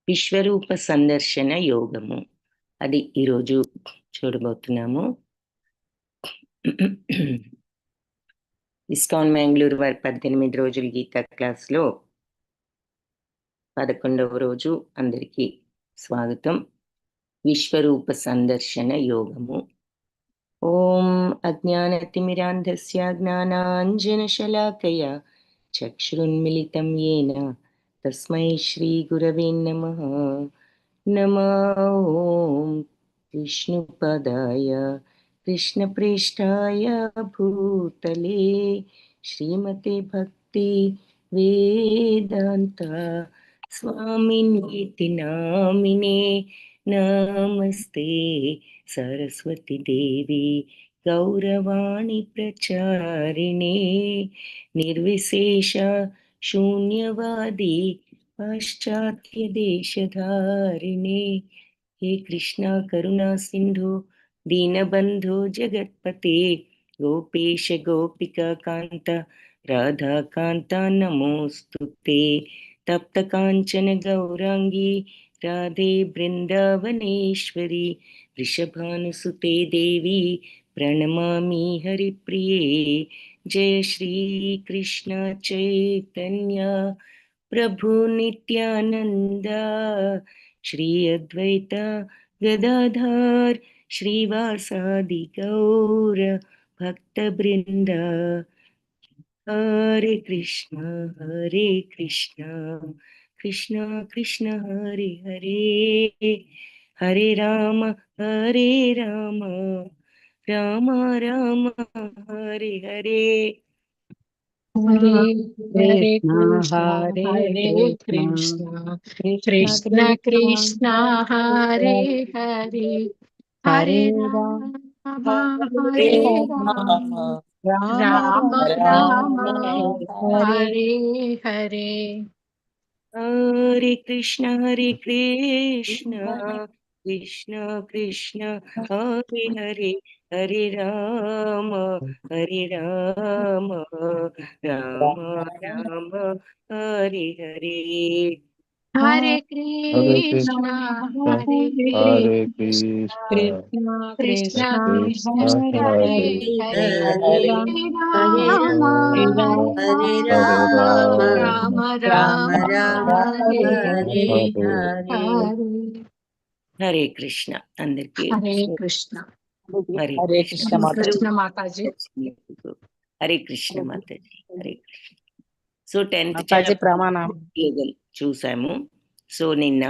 విశ్వరూప సందర్శన యోగము. అది ఈరోజు చూడబోతున్నాము. ఇస్కాన్ మ్యాంగ్లూరు వారి 18 రోజుల గీతా క్లాస్లో 11వ రోజు. అందరికీ స్వాగతం. విశ్వరూప సందర్శన యోగము. ఓం అజ్ఞానతిమిరాంధస్య జ్ఞానాంజనశలాకయ చక్షురున్మిలితం యేన తస్మై శ్రీ గురవే నమః. నమో ఓం విష్ణుపదాయ కృష్ణప్రేష్ఠాయ భూతలే శ్రీమతే భక్తి వేదాంత స్వామినితి నామినే. నమస్తే సరస్వతి దేవి గౌరవాణి ప్రచారిణే నిర్విశేష శూన్యవాది పాశ్చాత్య దేశధారిణే. హే కృష్ణ కరుణా సింధు దీనబంధు జగత్పతే గోపేశ గోపికా కాంత రాధాకాంత నమోస్తుతే. తప్త కాంచన గౌరాంగి రాధే బృందావనేశ్వరి వృషభానుసుతే దేవి ప్రణమామి హరిప్రియే. జయ శ్రీ కృష్ణ చైతన్య ప్రభు నిత్యానంద శ్రీ అద్వైత గదాధర్ శ్రీవాసాది గౌర భక్త బృంద. హరే కృష్ణ కృష్ణ కృష్ణ హరే హరే, హరే రామ రామ రామ హరే హరే. హరే కృష్ణ హరే కృష్ణ కృష్ణ కృష్ణ హరే హరే, హరే రామ హరే రామ రామ రామ హరే హరే. హరే కృష్ణ కృష్ణ కృష్ణ హరే హరే, హరే రామ రామ రామ హరే హరే. హరే కృష్ణ హరే కృష్ణ కృష్ణ హరే హరే, రామ రామ హరే హరే. హరే కృష్ణ అందరికి. హరే కృష్ణ. హరే కృష్ణ మాతాజీ. హరే కృష్ణ మాతాజీ. హరే కృష్ణ. సో 10th చూసాము. సో నిన్న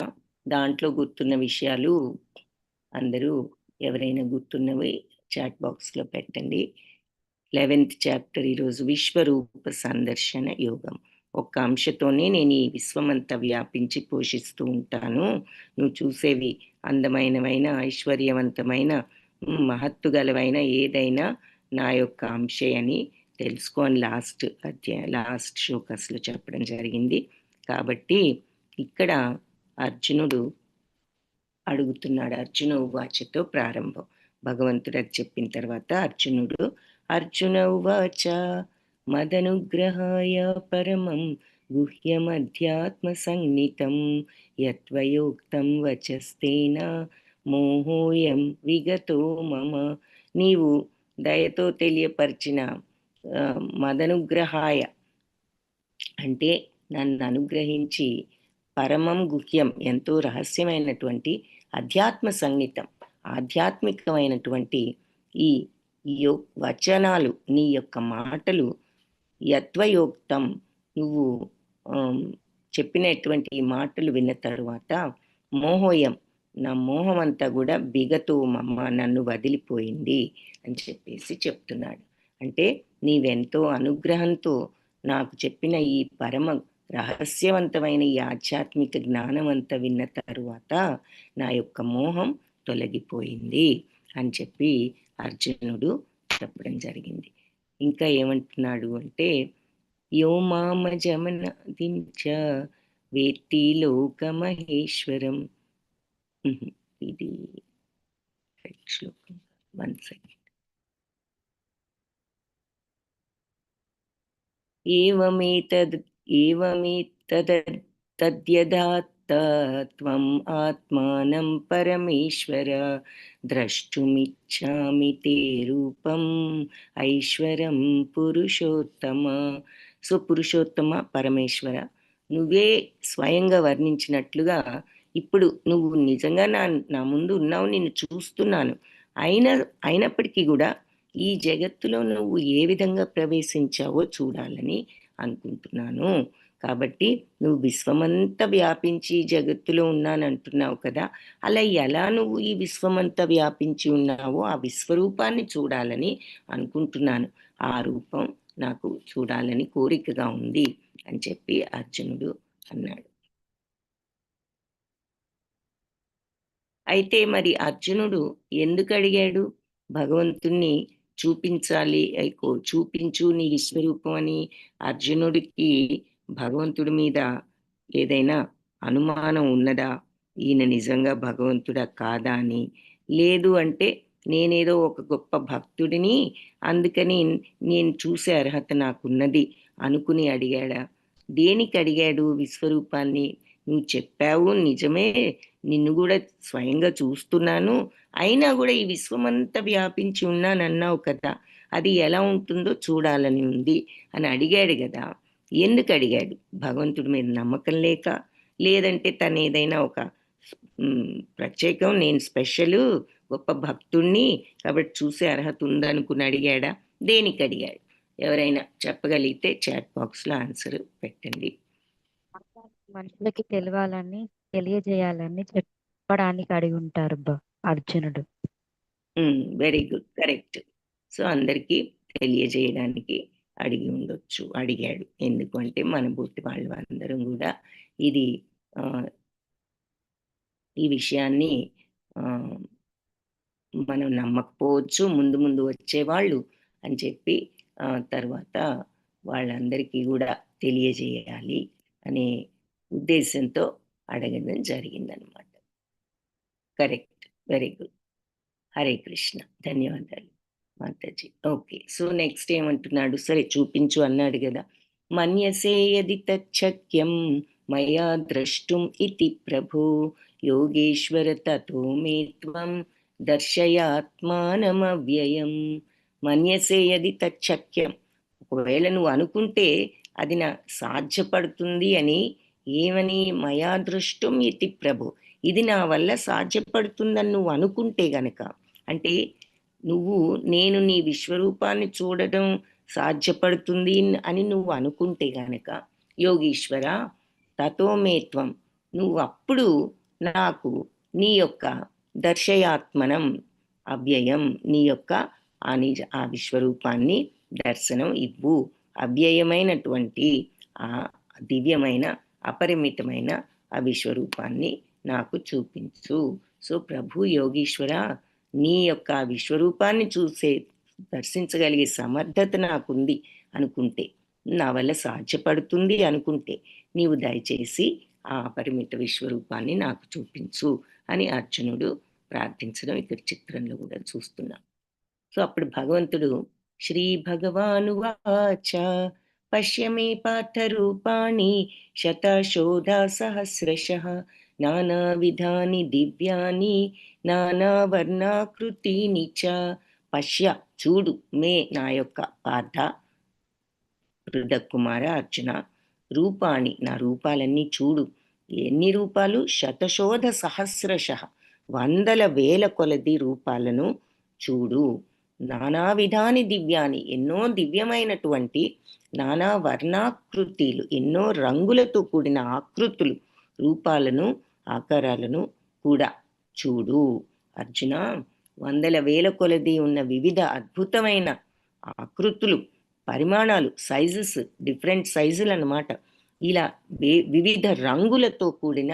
దాంట్లో గుర్తున్న విషయాలు అందరూ ఎవరైనా గుర్తున్నవి చాట్ బాక్స్ లో పెట్టండి. 11th చాప్టర్ ఈరోజు విశ్వరూప సందర్శన యోగం. ఒక్క అంశతోనే నేను ఈ విశ్వమంతా వ్యాపించి పోషిస్తూ ఉంటాను, నువ్వు చూసేవి అందమైనవైన ఐశ్వర్యవంతమైన మహత్తు గలవైన ఏదైనా నా యొక్క అంశే అని తెలుసుకొని లాస్ట్ శ్లోకస్లో చెప్పడం జరిగింది. కాబట్టి ఇక్కడ అర్జునుడు అడుగుతున్నాడు. అర్జున ఉవాచతో ప్రారంభం. భగవంతుడు అది చెప్పిన తర్వాత అర్జున ఉవాచ మదనుగ్రహాయ పరమం గుహ్యమధ్యాత్మ సంజ్ఞితం యత్వయోక్తం వచస్తేన మోహోయం విగతో మమ. నీవు దయతో తెలియపరిచిన మదనుగ్రహాయ అంటే నన్ను అనుగ్రహించి, పరమం గుహ్యం ఎంతో రహస్యమైనటువంటి, అధ్యాత్మ సంగీతం ఆధ్యాత్మికమైనటువంటి ఈ వచనాలు నీ యొక్క మాటలు, యత్వయోక్తం నువ్వు చెప్పినటువంటి ఈ మాటలు విన్న తరువాత మోహోయం నా మోహం అంతా కూడా బిగతో మమ్మ నన్ను వదిలిపోయింది అని చెప్పేసి చెప్తున్నాడు. అంటే నీవెంతో అనుగ్రహంతో నాకు చెప్పిన ఈ పరమ రహస్యవంతమైన ఈ ఆధ్యాత్మిక జ్ఞానం అంతా విన్న తరువాత నా యొక్క మోహం తొలగిపోయింది అని చెప్పి అర్జునుడు చెప్పడం జరిగింది. ఇంకా ఏమంటున్నాడు అంటే యో మామ జమనదించ వేత్తి లోకమహేశ్వరం. ఇది శ్లోకం 1 సెకండ్. ఏవమేతద్యథా త్వం ఆత్మానం పరమేశ్వర ద్రష్టుమిచ్చామి తే రూపం ఐశ్వరం పురుషోత్తమ. సో పురుషోత్తమ పరమేశ్వర, నువ్వే స్వయంగా వర్ణించినట్లుగా ఇప్పుడు నువ్వు నిజంగా నా ముందు ఉన్నావు, నిన్ను చూస్తున్నాను. అయినప్పటికీ కూడా ఈ జగత్తులో నువ్వు ఏ విధంగా ప్రవేశించావో చూడాలని అనుకుంటున్నాను. కాబట్టి నువ్వు విశ్వమంతా వ్యాపించి జగత్తులో ఉన్నానంటున్నావు కదా, అలా ఎలా నువ్వు ఈ విశ్వమంతా వ్యాపించి ఉన్నావో ఆ విశ్వరూపాన్ని చూడాలని అనుకుంటున్నాను. ఆ రూపం నాకు చూడాలని కోరికగా ఉంది అని చెప్పి అర్జునుడు అన్నాడు. అయితే మరి అర్జునుడు ఎందుకు అడిగాడు భగవంతుణ్ణి చూపించాలి, చూపించు నీ విశ్వరూపం అని? అర్జునుడికి భగవంతుడి మీద ఏదైనా అనుమానం ఉన్నదా, ఈయన నిజంగా భగవంతుడా కాదా అని? లేదు అంటే నేనేదో ఒక గొప్ప భక్తుడిని, అందుకని నేను చూసే అర్హత నాకున్నది అనుకుని అడిగాడా? దేనికి అడిగాడు విశ్వరూపాన్ని? నువ్వు చెప్పావు నిజమే, నిన్ను కూడా స్వయంగా చూస్తున్నాను, అయినా కూడా ఈ విశ్వమంతా వ్యాపించి ఉన్నానన్నావు కదా, అది ఎలా ఉంటుందో చూడాలని ఉంది అని అడిగాడు కదా. ఎందుకు అడిగాడు? భగవంతుడి మీద నమ్మకం లేక, లేదంటే తను ఏదైనా ఒక ప్రత్యేకం, నేను స్పెషల్ గొప్ప భక్తుణ్ణి కాబట్టి చూసే అర్హత ఉందనుకుని అడిగాడా? దేనికి అడిగాడు? ఎవరైనా చెప్పగలిగితే చాట్ బాక్స్లో ఆన్సర్ పెట్టండి. మనుషులకి తెలియజేయాలని చెప్పడానికి అడిగి ఉంటారు అర్జునుడు. Very good, correct. సో అందరికీ తెలియజేయడానికి అడిగాడు. ఎందుకంటే మన బుట్టి వాళ్ళు అందరం కూడా ఈ విషయాన్ని మనం నమ్మకపోవచ్చు, ముందు ముందు వచ్చేవాళ్ళు అని చెప్పి తర్వాత వాళ్ళందరికీ కూడా తెలియజేయాలి అనే ఉద్దేశంతో అడగడం జరిగిందనమాట. Correct, very good. Hare Krishna, ధన్యవాదాలు మాతాజీ. ఓకే, సో నెక్స్ట్ ఏమంటున్నాడు? సరే చూపించు అన్నాడు కదా. మన్యసే యది తచ్చక్యం మయా ద్రష్టుం ఇతి ప్రభు యోగేశ్వర తతో మే త్వం దర్శయాత్మానమవ్యయం. మన్యసే యది తచ్చక్యం, ఒకవేళ నువ్వు అనుకుంటే అది నా సాధ్యపడుతుంది అని. ఏమని? మయా దృష్టం ఇతి ప్రభు, ఇది నా వల్ల సాధ్యపడుతుందని నువ్వు అనుకుంటే గనక, అంటే నేను నీ విశ్వరూపాన్ని చూడడం సాధ్యపడుతుంది అని నువ్వు అనుకుంటే గనక, యోగీశ్వర తతో మే త్వం, నువ్వు అప్పుడు నాకు నీ యొక్క దర్శయాత్మనం అవ్యయం, నీ యొక్క ఆ విశ్వరూపాన్ని దర్శనం ఇవ్వు, అవ్యయమైనటువంటి ఆ దివ్యమైన అపరిమితమైన ఆ విశ్వరూపాన్ని నాకు చూపించు. సో ప్రభు యోగీశ్వర, నీ యొక్క విశ్వరూపాన్ని దర్శించగలిగే సమర్థత నాకుంది అనుకుంటే, నా వల్ల సాధ్యపడుతుంది అనుకుంటే, నీవు దయచేసి ఆ అపరిమిత విశ్వరూపాన్ని నాకు చూపించు అని అర్జునుడు ప్రార్థించడం ఇక్కడ చిత్రంలో కూడా చూస్తున్నాం. సో అప్పుడు భగవంతుడు శ్రీ భగవానువాచ పశ్యమే పార్థ రూపాణి శతశోధా సహస్రశః నానా విధాని దివ్యాని నానా వర్ణాకృతిని చ. పశ్య, చూడు, మే, నా యొక్క పార్థ, కుమార అర్జున, రూపాణి, నా రూపాలన్నీ చూడు. ఎన్ని రూపాలు? శతశోధ సహస్రశః, వందల వేల కొలది రూపాలను చూడు. నానా విధాని దివ్యాని, ఎన్నో దివ్యమైనటువంటి నానా వర్ణాకృతిలు, ఎన్నో రంగులతో కూడిన ఆకృతులు, రూపాలను, ఆకారాలను కూడా చూడు. అర్జున, వందల వేల కొలది ఉన్న వివిధ అద్భుతమైన ఆకృతులు, పరిమాణాలు, సైజెస్, డిఫరెంట్ సైజులు అన్నమాట. ఇలా వివిధ రంగులతో కూడిన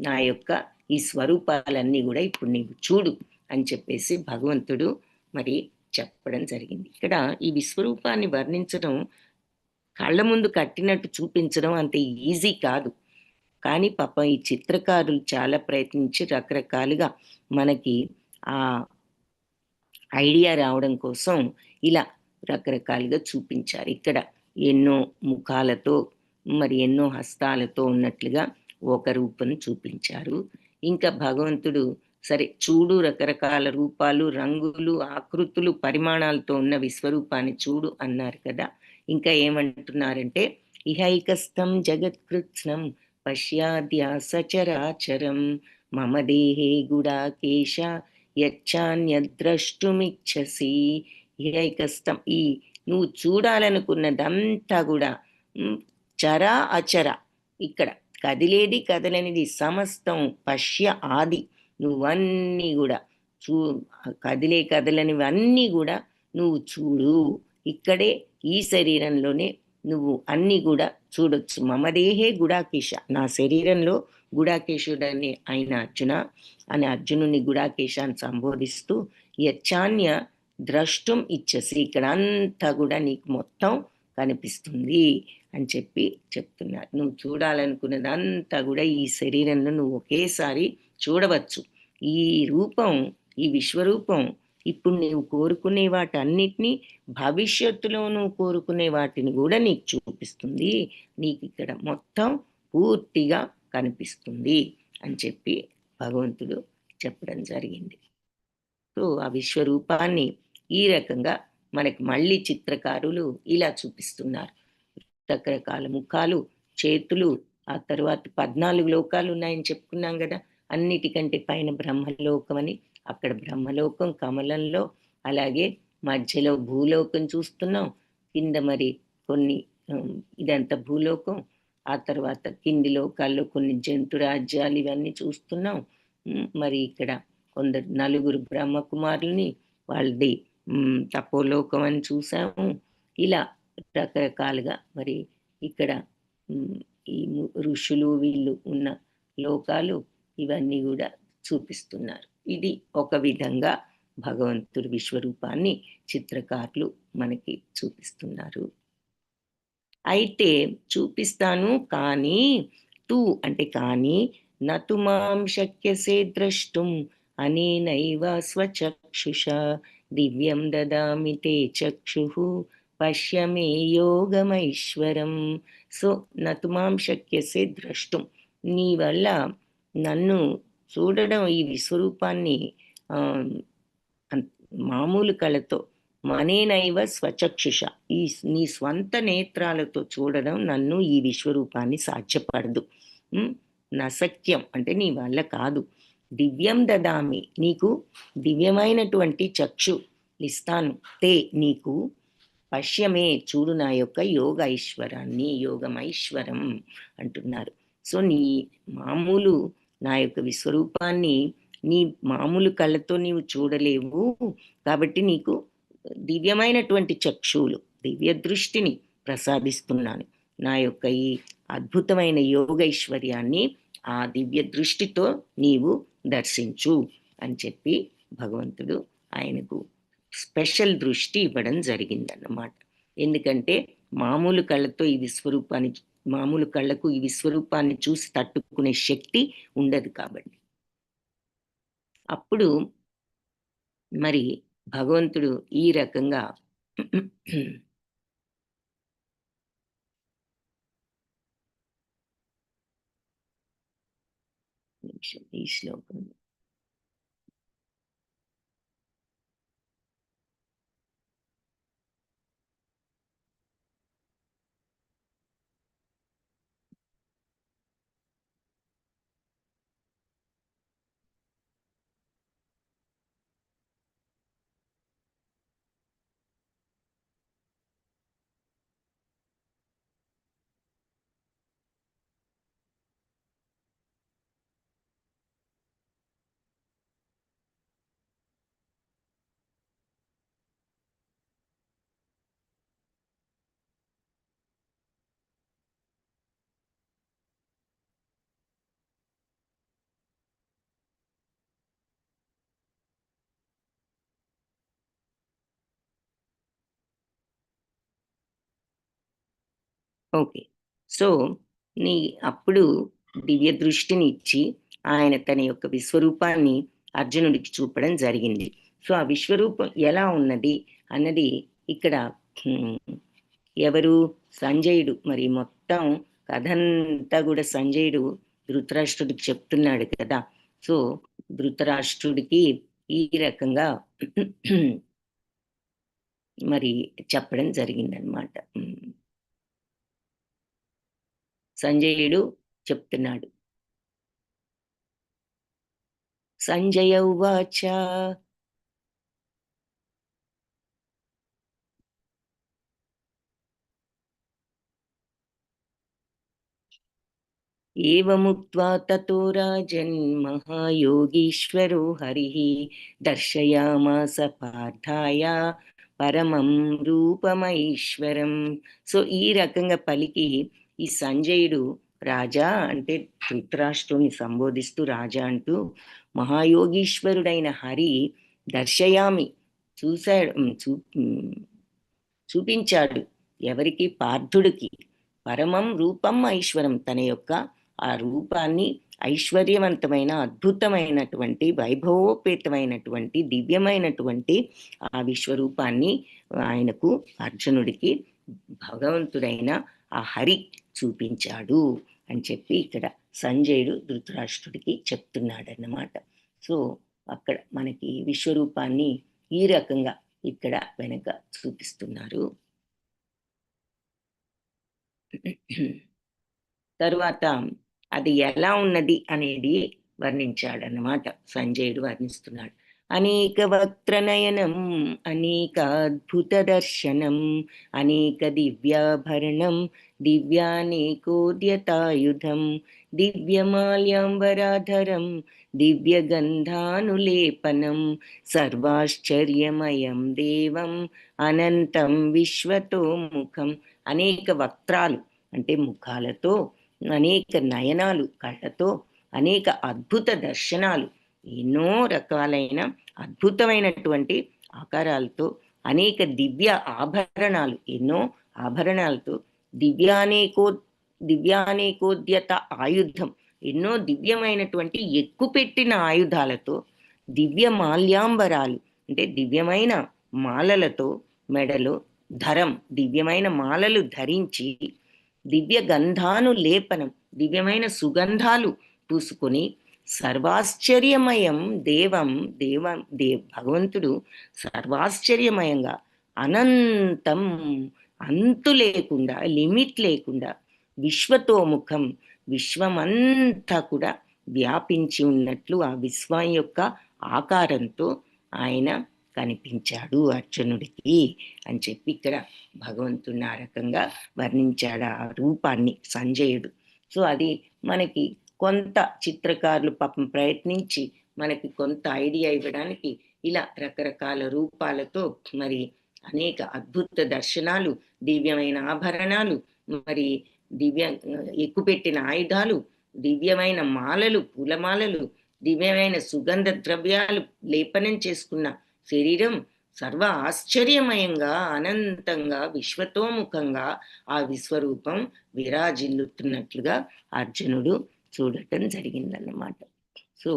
నా యొక్క ఈ స్వరూపాలన్నీ కూడా ఇప్పుడు నీవు చూడు అని చెప్పేసి భగవంతుడు మరి చెప్పడం జరిగింది. ఇక్కడ ఈ విశ్వరూపాన్ని వర్ణించడం, కళ్ళ ముందు కట్టినట్టు చూపించడం అంత ఈజీ కాదు. కానీ పాపం ఈ చిత్రకారులు చాలా ప్రయత్నించి రకరకాలుగా మనకి ఆ ఐడియా రావడం కోసం ఇలా రకరకాలుగా చూపించారు. ఇక్కడ ఎన్నో ముఖాలతో మరి ఎన్నో హస్తాలతో ఉన్నట్లుగా ఒక రూపం చూపించారు. ఇంకా భగవంతుడు సరే చూడు, రకరకాల రూపాలు, రంగులు, ఆకృతులు, పరిమాణాలతో ఉన్న విశ్వరూపాన్ని చూడు అన్నారు కదా. ఇంకా ఏమంటున్నారంటే ఇహైకస్థం జగత్కృత్స్నం పశ్యాద్య సచరాచరం మమ దేహే గుడాకేశ యచ్చాన్యద్రష్టుమిచ్చసి. ఇహైకస్థం, ఈ నువ్వు చూడాలనుకున్నదంతా కూడా చర అచర, ఇక్కడ కదిలేది కదలనిది సమస్తం, పశ్య ఆది, నువ్వన్నీ కూడా కదిలే కదలనివన్నీ కూడా నువ్వు చూడు. ఇక్కడే ఈ శరీరంలోనే నువ్వు అన్ని కూడా చూడొచ్చు. మమదేహే గుడాకేశ, నా శరీరంలో గుడాకేశుడని అయిన అర్జున అని అర్జునుని గుడాకేశాన్ని సంబోధిస్తూ యచ్చాన్య ద్రష్టం ఇచ్చసి, ఇక్కడ అంతా కూడా నీకు మొత్తం కనిపిస్తుంది అని చెప్తున్నారు. నువ్వు చూడాలనుకున్నదంతా కూడా ఈ శరీరంలో నువ్వు ఒకేసారి చూడవచ్చు. ఈ రూపం, ఈ విశ్వరూపం ఇప్పుడు నువ్వు కోరుకునే వాటన్నిటినీ భవిష్యత్తులో నువ్వు కోరుకునే వాటిని కూడా నీకు చూపిస్తుంది. నీకు ఇక్కడ మొత్తం పూర్తిగా కనిపిస్తుంది అని భగవంతుడు చెప్పడం జరిగింది. సో ఆ విశ్వరూపాన్ని ఈ రకంగా మనకి మళ్ళీ చిత్రకారులు ఇలా చూపిస్తున్నారు. రకరకాల ముఖాలు, చేతులు, ఆ తర్వాత 14 లోకాలు ఉన్నాయని చెప్పుకున్నాం కదా. అన్నిటికంటే పైన బ్రహ్మలోకం అని, అక్కడ బ్రహ్మలోకం కమలంలో, అలాగే మధ్యలో భూలోకం చూస్తున్నాం. కింద మరి కొన్ని ఇదంతా భూలోకం, ఆ తర్వాత కింది లోకాల్లో కొన్ని జంతు రాజ్యాలు ఇవన్నీ చూస్తున్నాం. మరి ఇక్కడ కొందరు 4 బ్రహ్మకుమారుల్ని, వాళ్ళది తపోలోకం అని చూసాము. ఇలా రకరకాలుగా మరి ఇక్కడ ఈ ఋషులు వీళ్ళు ఉన్న లోకాలు ఇవన్నీ కూడా చూపిస్తున్నారు. ఇది ఒక విధంగా భగవంతుడి విశ్వరూపాన్ని చిత్రకారులు మనకి చూపిస్తున్నారు. అయితే చూపిస్తాను కానీ అంటే కానీ నతు మాం శక్యసే ద్రష్టుం అనేనైవ స్వచక్షుష దివ్యం దదామి తే చక్షుః పశ్యమే యోగమైశ్వరం. సో నతు మాం శక్యసే ద్రష్టుం, నీ వల్ల నన్ను చూడడం, ఈ విశ్వరూపాన్ని మామూలు కళతో, మనేనైవ స్వచక్షుష, నీ స్వంత నేత్రాలతో చూడడం నన్ను ఈ విశ్వరూపాన్ని సాధ్యపడదు. నసత్యం అంటే నీ వల్ల కాదు. దివ్యం దదామి, నీకు దివ్యమైనటువంటి చక్షు ఇస్తాను. తే నీకు, పశ్యమే చూడు నా యొక్క యోగ ఐశ్వరాన్ని, యోగమైశ్వరం అంటున్నారు. సో నీ మామూలు నా యొక్క విశ్వరూపాన్ని నీ మామూలు కళ్ళతో నీవు చూడలేవు, కాబట్టి నీకు దివ్యమైనటువంటి చక్షువులు, దివ్య దృష్టిని ప్రసాదిస్తున్నాను. నా యొక్క ఈ అద్భుతమైన యోగైశ్వర్యాన్ని ఆ దివ్య దృష్టితో నీవు దర్శించు అని భగవంతుడు ఆయనకు స్పెషల్ దృష్టి ఇవ్వడం జరిగిందన్నమాట. ఎందుకంటే మామూలు కళ్ళతో ఈ విశ్వరూపాన్ని, మామూలు కళ్ళకు ఈ విశ్వరూపాన్ని చూసి తట్టుకునే శక్తి ఉండదు కాబట్టి. అప్పుడు మరి భగవంతుడు ఈ రకంగా ఈ శ్లోకం ఓకే. సో నీ అప్పుడు దివ్య దృష్టిని ఇచ్చి ఆయన తన యొక్క విశ్వరూపాన్ని అర్జునుడికి చూపడం జరిగింది. సో ఆ విశ్వరూపం ఎలా ఉన్నది అన్నది ఇక్కడ ఎవరు, సంజయుడు. మరి మొత్తం కథంతా కూడా సంజయుడు ధృతరాష్ట్రుడికి చెప్తున్నాడు కదా. సో ధృతరాష్ట్రుడికి ఈ రకంగా మరి చెప్పడం జరిగిందనమాట. సంజయుడు చెప్తున్నాడు. సంజయ ఉవాచ ఏవముక్త్వా తతో రాజన్ మహాయోగీశ్వరో హరిః దర్శయామాస పార్థాయ పరమం రూపమైశ్వరం. సో ఈ రకంగా పలికి ఈ సంజయుడు రాజా అంటే ధృతరాష్ట్రుని సంబోధిస్తూ రాజా అంటూ మహాయోగీశ్వరుడైన హరి దర్శయామి చూపించాడు ఎవరికి? పార్థుడికి. పరమం రూపం ఐశ్వరం, తన యొక్క ఆ రూపాన్ని ఐశ్వర్యవంతమైన అద్భుతమైనటువంటి వైభవోపేతమైనటువంటి దివ్యమైనటువంటి ఆ విశ్వరూపాన్ని ఆయనకు అర్జునుడికి భగవంతుడైన ఆ హరి చూపించాడు అని చెప్పి ఇక్కడ సంజయుడు ధృతరాష్ట్రుడికి చెప్తున్నాడన్నమాట. సో అక్కడ మనకి విశ్వరూపాన్ని ఈ రకంగా ఇక్కడ వెనక చూపిస్తున్నారు. తరువాత అది ఎలా ఉన్నది అనేది వర్ణించాడన్నమాట. సంజయుడు వర్ణిస్తున్నాడు. అనేక వక్త్రనయనం అనేక అద్భుత దర్శనం అనేక దివ్యాభరణం దివ్యానేకోద్యతాయుధం దివ్యమాల్యాంబరాధరం దివ్యగంధానులేపనం సర్వాశ్చర్యమయం దేవం అనంతం విశ్వతోముఖం. అనేక వక్త్రాలు అంటే ముఖాలతో, అనేక నయనాలు కళ్ళతో, అనేక అద్భుత దర్శనాలు ఎన్నో రకాలైన అద్భుతమైనటువంటి ఆకారాలతో, అనేక దివ్య ఆభరణాలు ఎన్నో ఆభరణాలతో, దివ్యానేకోద్యత ఆయుధం ఎన్నో దివ్యమైనటువంటి ఎక్కుపెట్టిన ఆయుధాలతో, దివ్య మాల్యాంబరాలు అంటే దివ్యమైన మాలలతో మెడలో ధరం దివ్యమైన మాలలు ధరించి, దివ్య గంధాను లేపనం దివ్యమైన సుగంధాలు పూసుకొని, సర్వాశ్చర్యమయం భగవంతుడు సర్వాశ్చర్యమయంగా అనంతం అంతు లేకుండా లిమిట్ లేకుండా విశ్వతోముఖం విశ్వమంతా కూడా వ్యాపించి ఉన్నట్లు ఆ విశ్వం యొక్క ఆకారంతో ఆయన కనిపించాడు అర్జునుడికి అని చెప్పి ఇక్కడ భగవంతుని ఆ రకంగా వర్ణించాడు ఆ రూపాన్ని సంజయుడు. సో అది మనకి కొంత చిత్రకారులు పాపం ప్రయత్నించి మనకి కొంత ఐడియా ఇవ్వడానికి ఇలా రకరకాల రూపాలతో మరి అనేక అద్భుత దర్శనాలు, దివ్యమైన ఆభరణాలు, మరి దివ్య ఎక్కుపెట్టిన ఆయుధాలు, దివ్యమైన మాలలు, పూలమాలలు, దివ్యమైన సుగంధ ద్రవ్యాలు లేపనం చేసుకున్న శరీరం సర్వ ఆశ్చర్యమయంగా అనంతంగా విశ్వతోముఖంగా ఆ విశ్వరూపం విరాజిల్లుతున్నట్లుగా అర్జునుడు చూడటం జరిగిందన్నమాట. సో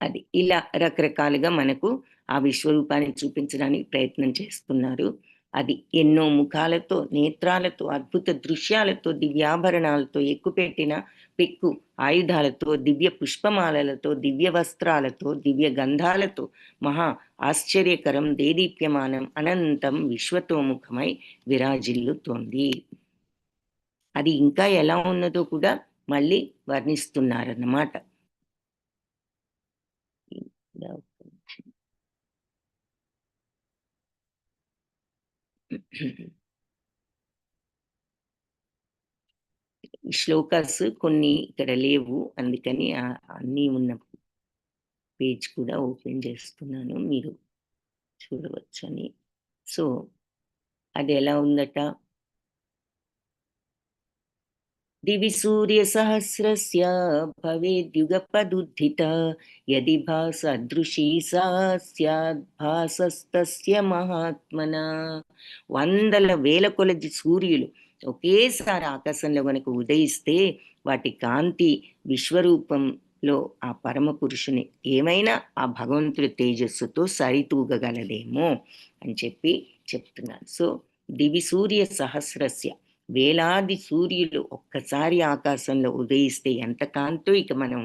అది ఇలా రకరకాలుగా మనకు ఆ విశ్వరూపాన్ని చూపించడానికి ప్రయత్నం చేస్తున్నారు. అది ఎన్నో ముఖాలతో, నేత్రాలతో, అద్భుత దృశ్యాలతో, దివ్యాభరణాలతో, ఎక్కుపెట్టిన పెక్కు ఆయుధాలతో, దివ్య పుష్పమాలలతో, దివ్య వస్త్రాలతో, దివ్య గంధాలతో, మహా ఆశ్చర్యకరం, దేదీప్యమానం, అనంతం విశ్వతోముఖమై విరాజిల్లుతోంది. అది ఇంకా ఎలా ఉన్నదో కూడా మళ్ళీ వర్ణిస్తున్నారన్నమాట. ఈ శ్లోకాస్ కొన్ని ఇక్కడ లేవు, అందుకని అన్నీ ఉన్న పేజ్ కూడా ఓపెన్ చేస్తున్నాను, మీరు చూడవచ్చని. సో అది ఎలా ఉందట? దివి సూర్య సహస్రస్య భవేద్యుగపదుద్ధిత యది భాసదృశీ సా స్యాద్ భాసస్తస్య మహాత్మన. వందల వేల కొలది సూర్యులు ఒకేసారి ఆకాశంలో కనుక ఉదయిస్తే వాటి కాంతి విశ్వరూపంలో ఆ పరమ పురుషుని ఏమైనా ఆ భగవంతుడి తేజస్సుతో సరితూగగలదేమో అని చెప్పి చెప్తున్నారు. సో దివి సూర్య సహస్రస్య, వేలాది సూర్యులు ఒక్కసారి ఆకాశంలో ఉదయిస్తే ఎంత కాంతో ఇక మనం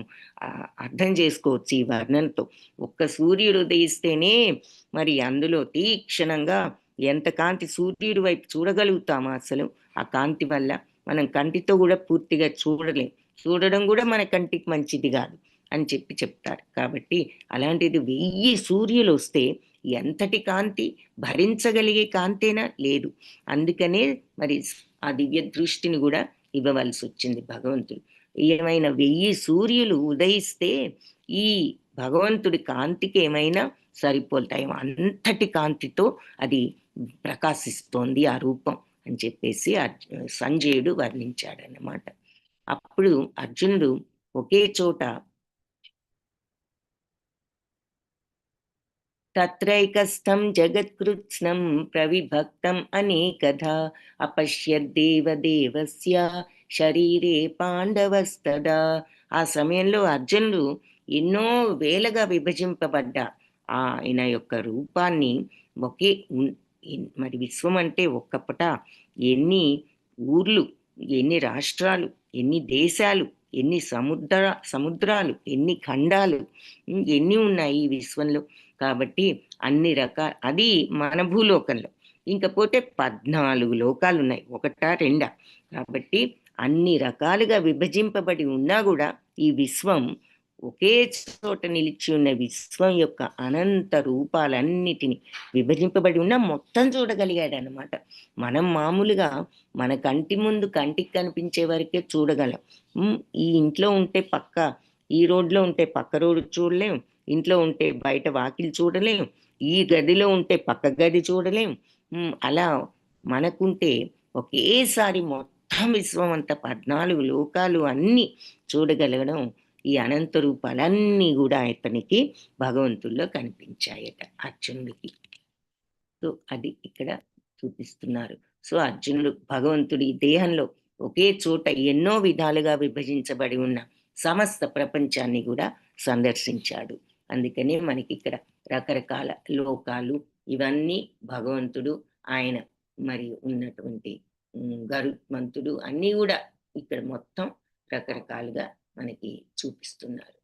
అర్థం చేసుకోవచ్చు ఈ వర్ణనతో. ఒక్క సూర్యుడు ఉదయిస్తేనే మరి అందులో తీక్షణంగా ఎంత కాంతి సూర్యుడి వైపు చూడగలుగుతామా అసలు. ఆ కాంతి వల్ల మనం కంటితో కూడా పూర్తిగా చూడలేం, చూడడం కూడా మన కంటికి మంచిది కాదు అని చెప్పి చెప్తారు. కాబట్టి అలాంటిది 1000 సూర్యులు వస్తే ఎంతటి కాంతి, భరించగలిగే కాంతేనా? లేదు. అందుకనే మరి ఆ దివ్య దృష్టిని కూడా ఇవ్వవలసి వచ్చింది భగవంతుడు. ఏమైనా 1000 సూర్యులు ఉదయిస్తే ఈ భగవంతుడి కాంతికి ఏమైనా సరిపోతాయి, అంతటి కాంతితో అది ప్రకాశిస్తోంది ఆ రూపం అని చెప్పేసి సంజయుడు వర్ణించాడన్నమాట. అప్పుడు అర్జునుడు ఒకే చోట తత్రైకస్థం జగత్కృత్స్నం ప్రవిభక్తం అనేకధా అపశ్యద్దేవదేవస్య శరీరే పాండవస్తదా. ఆ సమయంలో అర్జునుడు ఎన్నో వేలగా విభజింపబడ్డ ఆయన యొక్క రూపాన్ని ఒకే మరి విశ్వం అంటే ఒక్కపట ఎన్ని ఊర్లు, ఎన్ని రాష్ట్రాలు, ఎన్ని దేశాలు, ఎన్ని సముద్రాలు, ఎన్ని ఖండాలు, ఎన్ని ఉన్నాయి ఈ విశ్వంలో. కాబట్టి అన్ని రకాల, అది మన భూలోకంలో. ఇంకపోతే 14 లోకాలు ఉన్నాయి, ఒకటా రెండా. కాబట్టి అన్ని రకాలుగా విభజింపబడి ఉన్నా కూడా ఈ విశ్వం ఒకే చోట నిలిచి ఉన్న విశ్వం యొక్క అనంత రూపాలన్నిటిని విభజింపబడి ఉన్నా మొత్తం చూడగలిగాడు అనమాట. మనం మామూలుగా మన కంటి ముందు కంటికి కనిపించే వరకే చూడగలం. ఈ ఇంట్లో ఉంటే పక్క, ఈ రోడ్లో ఉంటే పక్క రోడ్డు చూడలేం, ఇంట్లో ఉంటే బయట వాకిలి చూడలేం, ఈ గదిలో ఉంటే పక్క గది చూడలేం. అలా మనకుంటే ఒకేసారి మొత్తం విశ్వం అంతా 14 లోకాలు అన్నీ చూడగలగడం, ఈ అనంత రూపాలన్నీ కూడా అతనికి భగవంతుల్లో కనిపించాయట అర్జునుడికి. సో అది ఇక్కడ చూపిస్తున్నారు. సో అర్జునుడు భగవంతుడి దేహంలో ఒకే చోట ఎన్నో విధాలుగా విభజించబడి ఉన్న సమస్త ప్రపంచాన్ని కూడా సందర్శించాడు. అందుకనే మనకి ఇక్కడ రకరకాల లోకాలు ఇవన్నీ భగవంతుడు, ఆయన మరి ఉన్నటువంటి గరుత్మంతుడు అన్నీ కూడా ఇక్కడ మొత్తం రకరకాలుగా మనకి చూపిస్తున్నారు.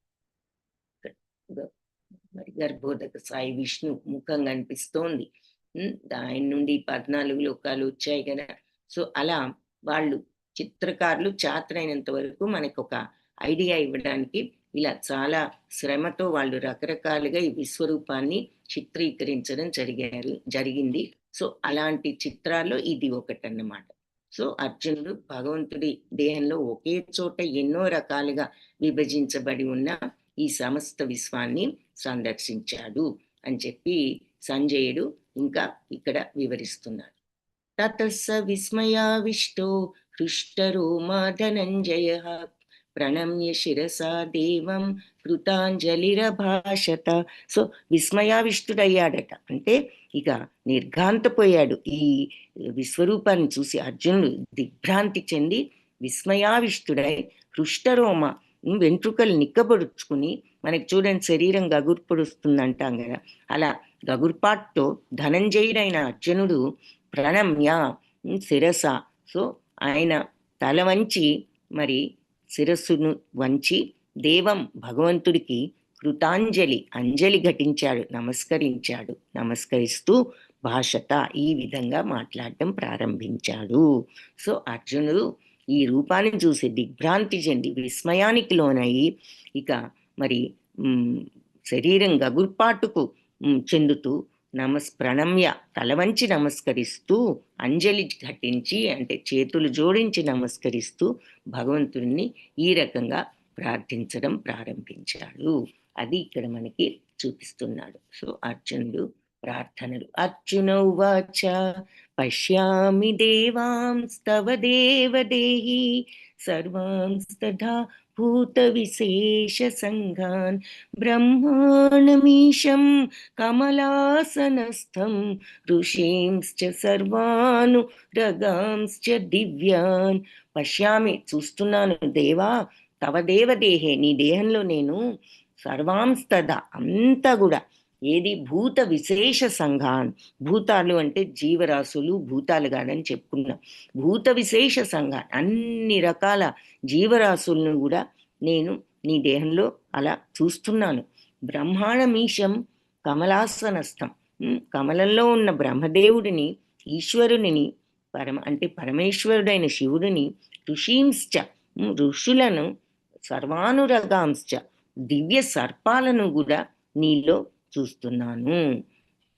మరి గర్భోదక సాయి విష్ణు ముఖం కనిపిస్తోంది, ఆయన నుండి 14 లోకాలు వచ్చాయి కదా. సో అలా వాళ్ళు చిత్రకారులు చాత్రైనంత వరకు మనకు ఒక ఐడియా ఇవ్వడానికి ఇలా చాలా శ్రమతో వాళ్ళు రకరకాలుగా ఈ విశ్వరూపాన్ని చిత్రీకరించడం జరిగింది. సో అలాంటి చిత్రాల్లో ఇది ఒకటన్నమాట. సో అర్జునుడు భగవంతుడి దేహంలో ఒకే చోట ఎన్నో రకాలుగా విభజించబడి ఉన్న ఈ సమస్త విశ్వాన్ని సందర్శించాడు అని చెప్పి సంజయుడు ఇంకా ఇక్కడ వివరిస్తున్నాడు. తతస్స విస్మయావిష్టో హృష్టరోమా ధనంజయః ప్రణమ్య శిరసా దేవం కృతాంజలిరభాషత. సో విస్మయావిష్టుడయ్యాడట, అంటే ఇక నిర్ఘాంతపోయాడు. ఈ విశ్వరూపాన్ని చూసి అర్జునుడు దిగ్భ్రాంతి చెంది విస్మయావిష్టుడై హృష్టరోమ, వెంట్రుకలు నిక్కబొడుచుకుని, మనకి చూడండి శరీరం గగుర్పొడుస్తుంది అంటాం కదా, అలా గగుర్పాటుతో ధనంజయుడైన అర్జునుడు ప్రణమ్య శిరస, సో ఆయన తల వంచి మరి శిరస్సును వంచి దేవం భగవంతుడికి కృతాంజలి అంజలి ఘటించాడు, నమస్కరించాడు. నమస్కరిస్తూ భాషత ఈ విధంగా మాట్లాడటం ప్రారంభించాడు. సో అర్జునుడు ఈ రూపాన్ని చూసి దిగ్భ్రాంతి చెంది విస్మయానికి లోనయి ఇక మరి శరీరం గగుర్పాటుకు చెందుతూ ప్రణమ్య తల వంచి నమస్కరిస్తూ అంజలి ఘటించి, అంటే చేతులు జోడించి నమస్కరిస్తూ భగవంతుడిని ఈ రకంగా ప్రార్థించడం ప్రారంభించాడు. అది ఇక్కడ మనకి చూపిస్తున్నాడు. సో అర్జునుడు ప్రార్థనలు. అర్జున ఉవాచ పశ్యామి దేవాంస్తవ దేవదేహి సర్వాంస్తథా భూత విశేష సంఘాన్ బ్రహ్మాణమీశం కమలాసనస్థం ఋషీంశ్చ సర్వాను రగాంశ్చ దివ్యాన్. పశ్యామి చూస్తున్నాను దేవా, తవ దేవదేహే నీ దేహంలో నేను సర్వాంస్తద అంతా కూడా ఏది భూత విశేష సంఘాన్, భూతాలు అంటే జీవరాశులు భూతాలు కాదని చెప్పుకున్నాం. భూత విశేష సంఘాన్ అన్ని రకాల జీవరాశులను కూడా నేను నీ దేహంలో అలా చూస్తున్నాను. బ్రహ్మాండమీశం కమలాసనస్థం, కమలంలో ఉన్న బ్రహ్మదేవుడిని ఈశ్వరుని అంటే పరమేశ్వరుడైన శివుడిని ఋషీంశ్చ ఋషులను సర్వానురగాంశ్చ దివ్య సర్పాలను కూడా నీలో చూస్తున్నాను.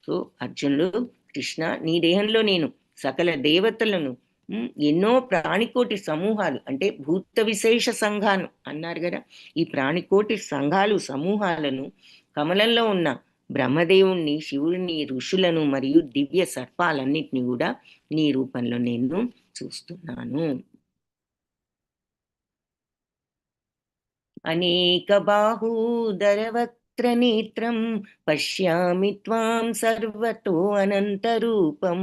సో అర్జునుడు, కృష్ణ నీ దేహంలో నేను సకల దేవతలను ఎన్నో ప్రాణికోటి సమూహాలు అంటే భూత విశేష సంఘాలు అన్నారు కదా, ఈ ప్రాణికోటి సంఘాలు సమూహాలను కమలంలో ఉన్న బ్రహ్మదేవుణ్ణి శివుడిని ఋషులను మరియు దివ్య సర్పాలన్నిటిని కూడా నీ రూపంలో నేను చూస్తున్నాను. అనేక బాహూదరవక్త్రనేత్రం పశ్యామి త్వాం సర్వతో అనంతరూపం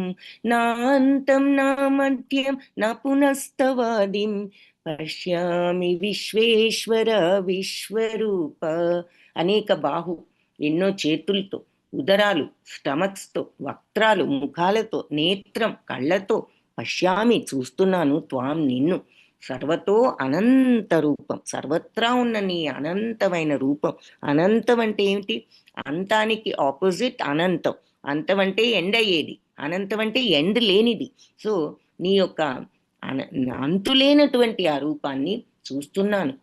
నాంతం నా మధ్యం నా పునస్తవాదిం పశ్యామి విశ్వేశ్వర విశ్వరూప. అనేక బాహు ఎన్నో చేతులతో, ఉదరాలు స్టమక్స్తో, వక్త్రాలు ముఖాలతో, నేత్రం కళ్ళతో, పశ్యామి చూస్తున్నాను త్వాం నిన్ను, సర్వతో అనంత రూపం సర్వత్రా ఉన్న నీ అనంతమైన రూపం. అనంతం అంటే ఏమిటి? అంతానికి ఆపోజిట్ అనంతం. అంతం అంటే ఎండ్ అయ్యేది, అనంతం అంటే ఎండ్ లేనిది. సో నీ యొక్క అంతులేనటువంటి ఆ రూపాన్ని చూస్తున్నాను.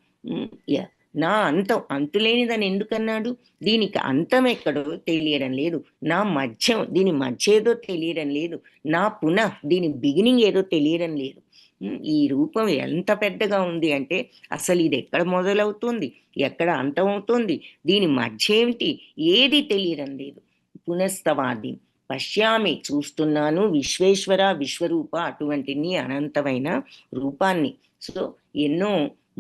నా అంతం అంతులేనిదని ఎందుకన్నాడు? దీనికి అంతం ఎక్కడో తెలియడం లేదు, నా మధ్యం దీని మధ్య ఏదో తెలియడం లేదు, నా పునః దీని బిగినింగ్ ఏదో తెలియడం లేదు. ఈ రూపం ఎంత పెద్దగా ఉంది అంటే అసలు ఇది ఎక్కడ మొదలవుతుంది, ఎక్కడ అంతమవుతుంది, దీని మధ్య ఏమిటి, ఏది తెలియడం లేదు. పునస్తవాది పశ్యామి చూస్తున్నాను విశ్వేశ్వర విశ్వరూప అటువంటి నీ అనంతమైన రూపాన్ని. సో ఎన్నో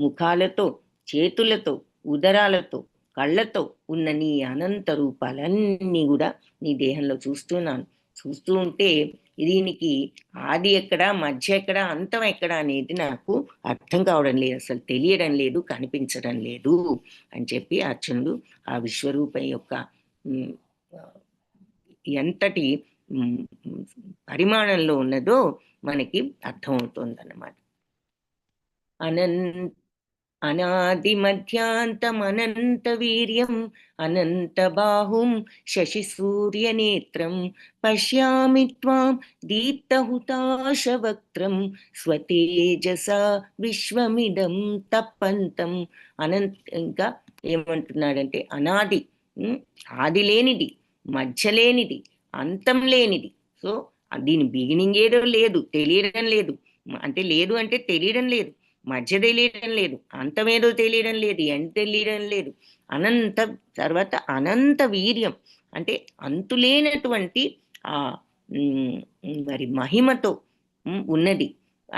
ముఖాలతో, చేతులతో, ఉదరాలతో, కళ్ళతో ఉన్న నీ అనంత రూపాలన్నీ కూడా నీ దేహంలో చూస్తున్నాను. చూస్తూ ఉంటే దీనికి ఆది ఎక్కడ, మధ్య ఎక్కడ, అంతం ఎక్కడ అనేది నాకు అర్థం కావడం లేదు, అసలు తెలియడం లేదు, కనిపించడం లేదు అని చెప్పి అర్జునుడు ఆ విశ్వరూపం యొక్క ఎంతటి పరిమాణంలో ఉన్నదో మనకి అర్థమవుతుంది అన్నమాట. అనాది మధ్యాంతమనంత వీర్యం అనంత బాహుం శశి సూర్య నేత్రం పశ్యామి త్వాం దీప్తహుతాశవక్త్రం స్వతేజస విశ్వమిదం తప్పంతం. ఇంకా ఏమంటున్నాడంటే అనాది, ఆది లేనిది, మధ్య లేనిది, అంతం లేనిది. సో దీని బిగినింగ్ ఏదో లేదు, తెలియడం లేదు. అంటే లేదు అంటే తెలియడం లేదు, మధ్య తెలియడం లేదు, అంతమేదో తెలియడం లేదు, ఎండ్ తెలియడం లేదు. అనంత తర్వాత అనంత వీర్యం అంటే అంతులేనటువంటి ఆ మరి మహిమతో ఉన్నది.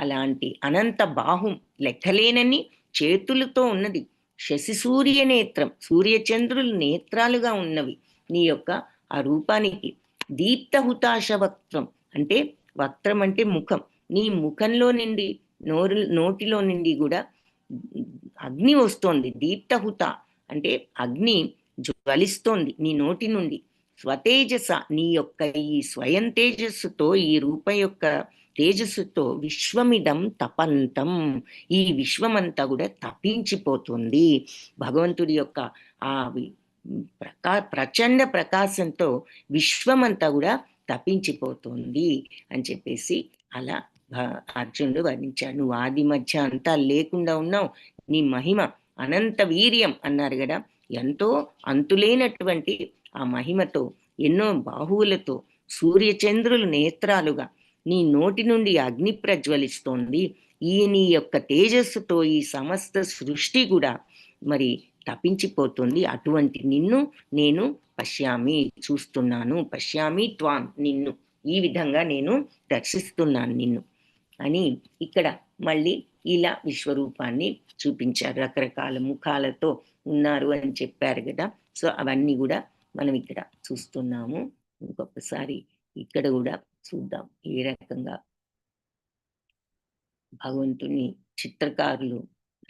అలాంటి అనంత బాహుం లెక్కలేనని చేతులతో ఉన్నది. శశి సూర్య నేత్రం సూర్యచంద్రులు నేత్రాలుగా ఉన్నవి నీ యొక్క ఆ రూపానికి. దీప్తహుతాశ వక్త్రం అంటే వక్త్రం అంటే ముఖం, నీ ముఖంలో నుండి నోటిలో నుండి కూడా అగ్ని వస్తోంది. దీప్తహుత అంటే అగ్ని జ్వలిస్తోంది నీ నోటి నుండి. స్వతేజస నీ యొక్క ఈ స్వయం తేజస్సుతో, ఈ రూప యొక్క తేజస్సుతో విశ్వమిదం తపంతం ఈ విశ్వమంతా కూడా తపించిపోతుంది. భగవంతుడి యొక్క ఆ ప్రచండ ప్రకాశంతో విశ్వమంతా కూడా తపించిపోతుంది అని చెప్పేసి అలా అర్జునుడు వర్ణించాడు. నువ్వు ఆది మధ్య అంతా లేకుండా ఉన్నావు, నీ మహిమ అనంత వీర్యం అన్నారు కదా, ఎంతో అంతులేనటువంటి ఆ మహిమతో ఎన్నో బాహువులతో సూర్యచంద్రులు నేత్రాలుగా నీ నోటి నుండి అగ్ని ప్రజ్వలిస్తోంది. నీ యొక్క తేజస్సుతో ఈ సమస్త సృష్టి కూడా మరి తపించిపోతుంది. అటువంటి నిన్ను నేను పశ్యామి చూస్తున్నాను, పశ్యామి త్వాం నిన్ను, ఈ విధంగా నేను దర్శిస్తున్నాను నిన్ను అని ఇక్కడ మళ్ళీ ఇలా విశ్వరూపాన్ని చూపించారు. రకరకాల ముఖాలతో ఉన్నారు అని చెప్పారు కదా. సో అవన్నీ కూడా మనం ఇక్కడ చూస్తున్నాము. ఇంకొకసారి ఇక్కడ కూడా చూద్దాం ఏ రకంగా భగవంతుని చిత్రకారులు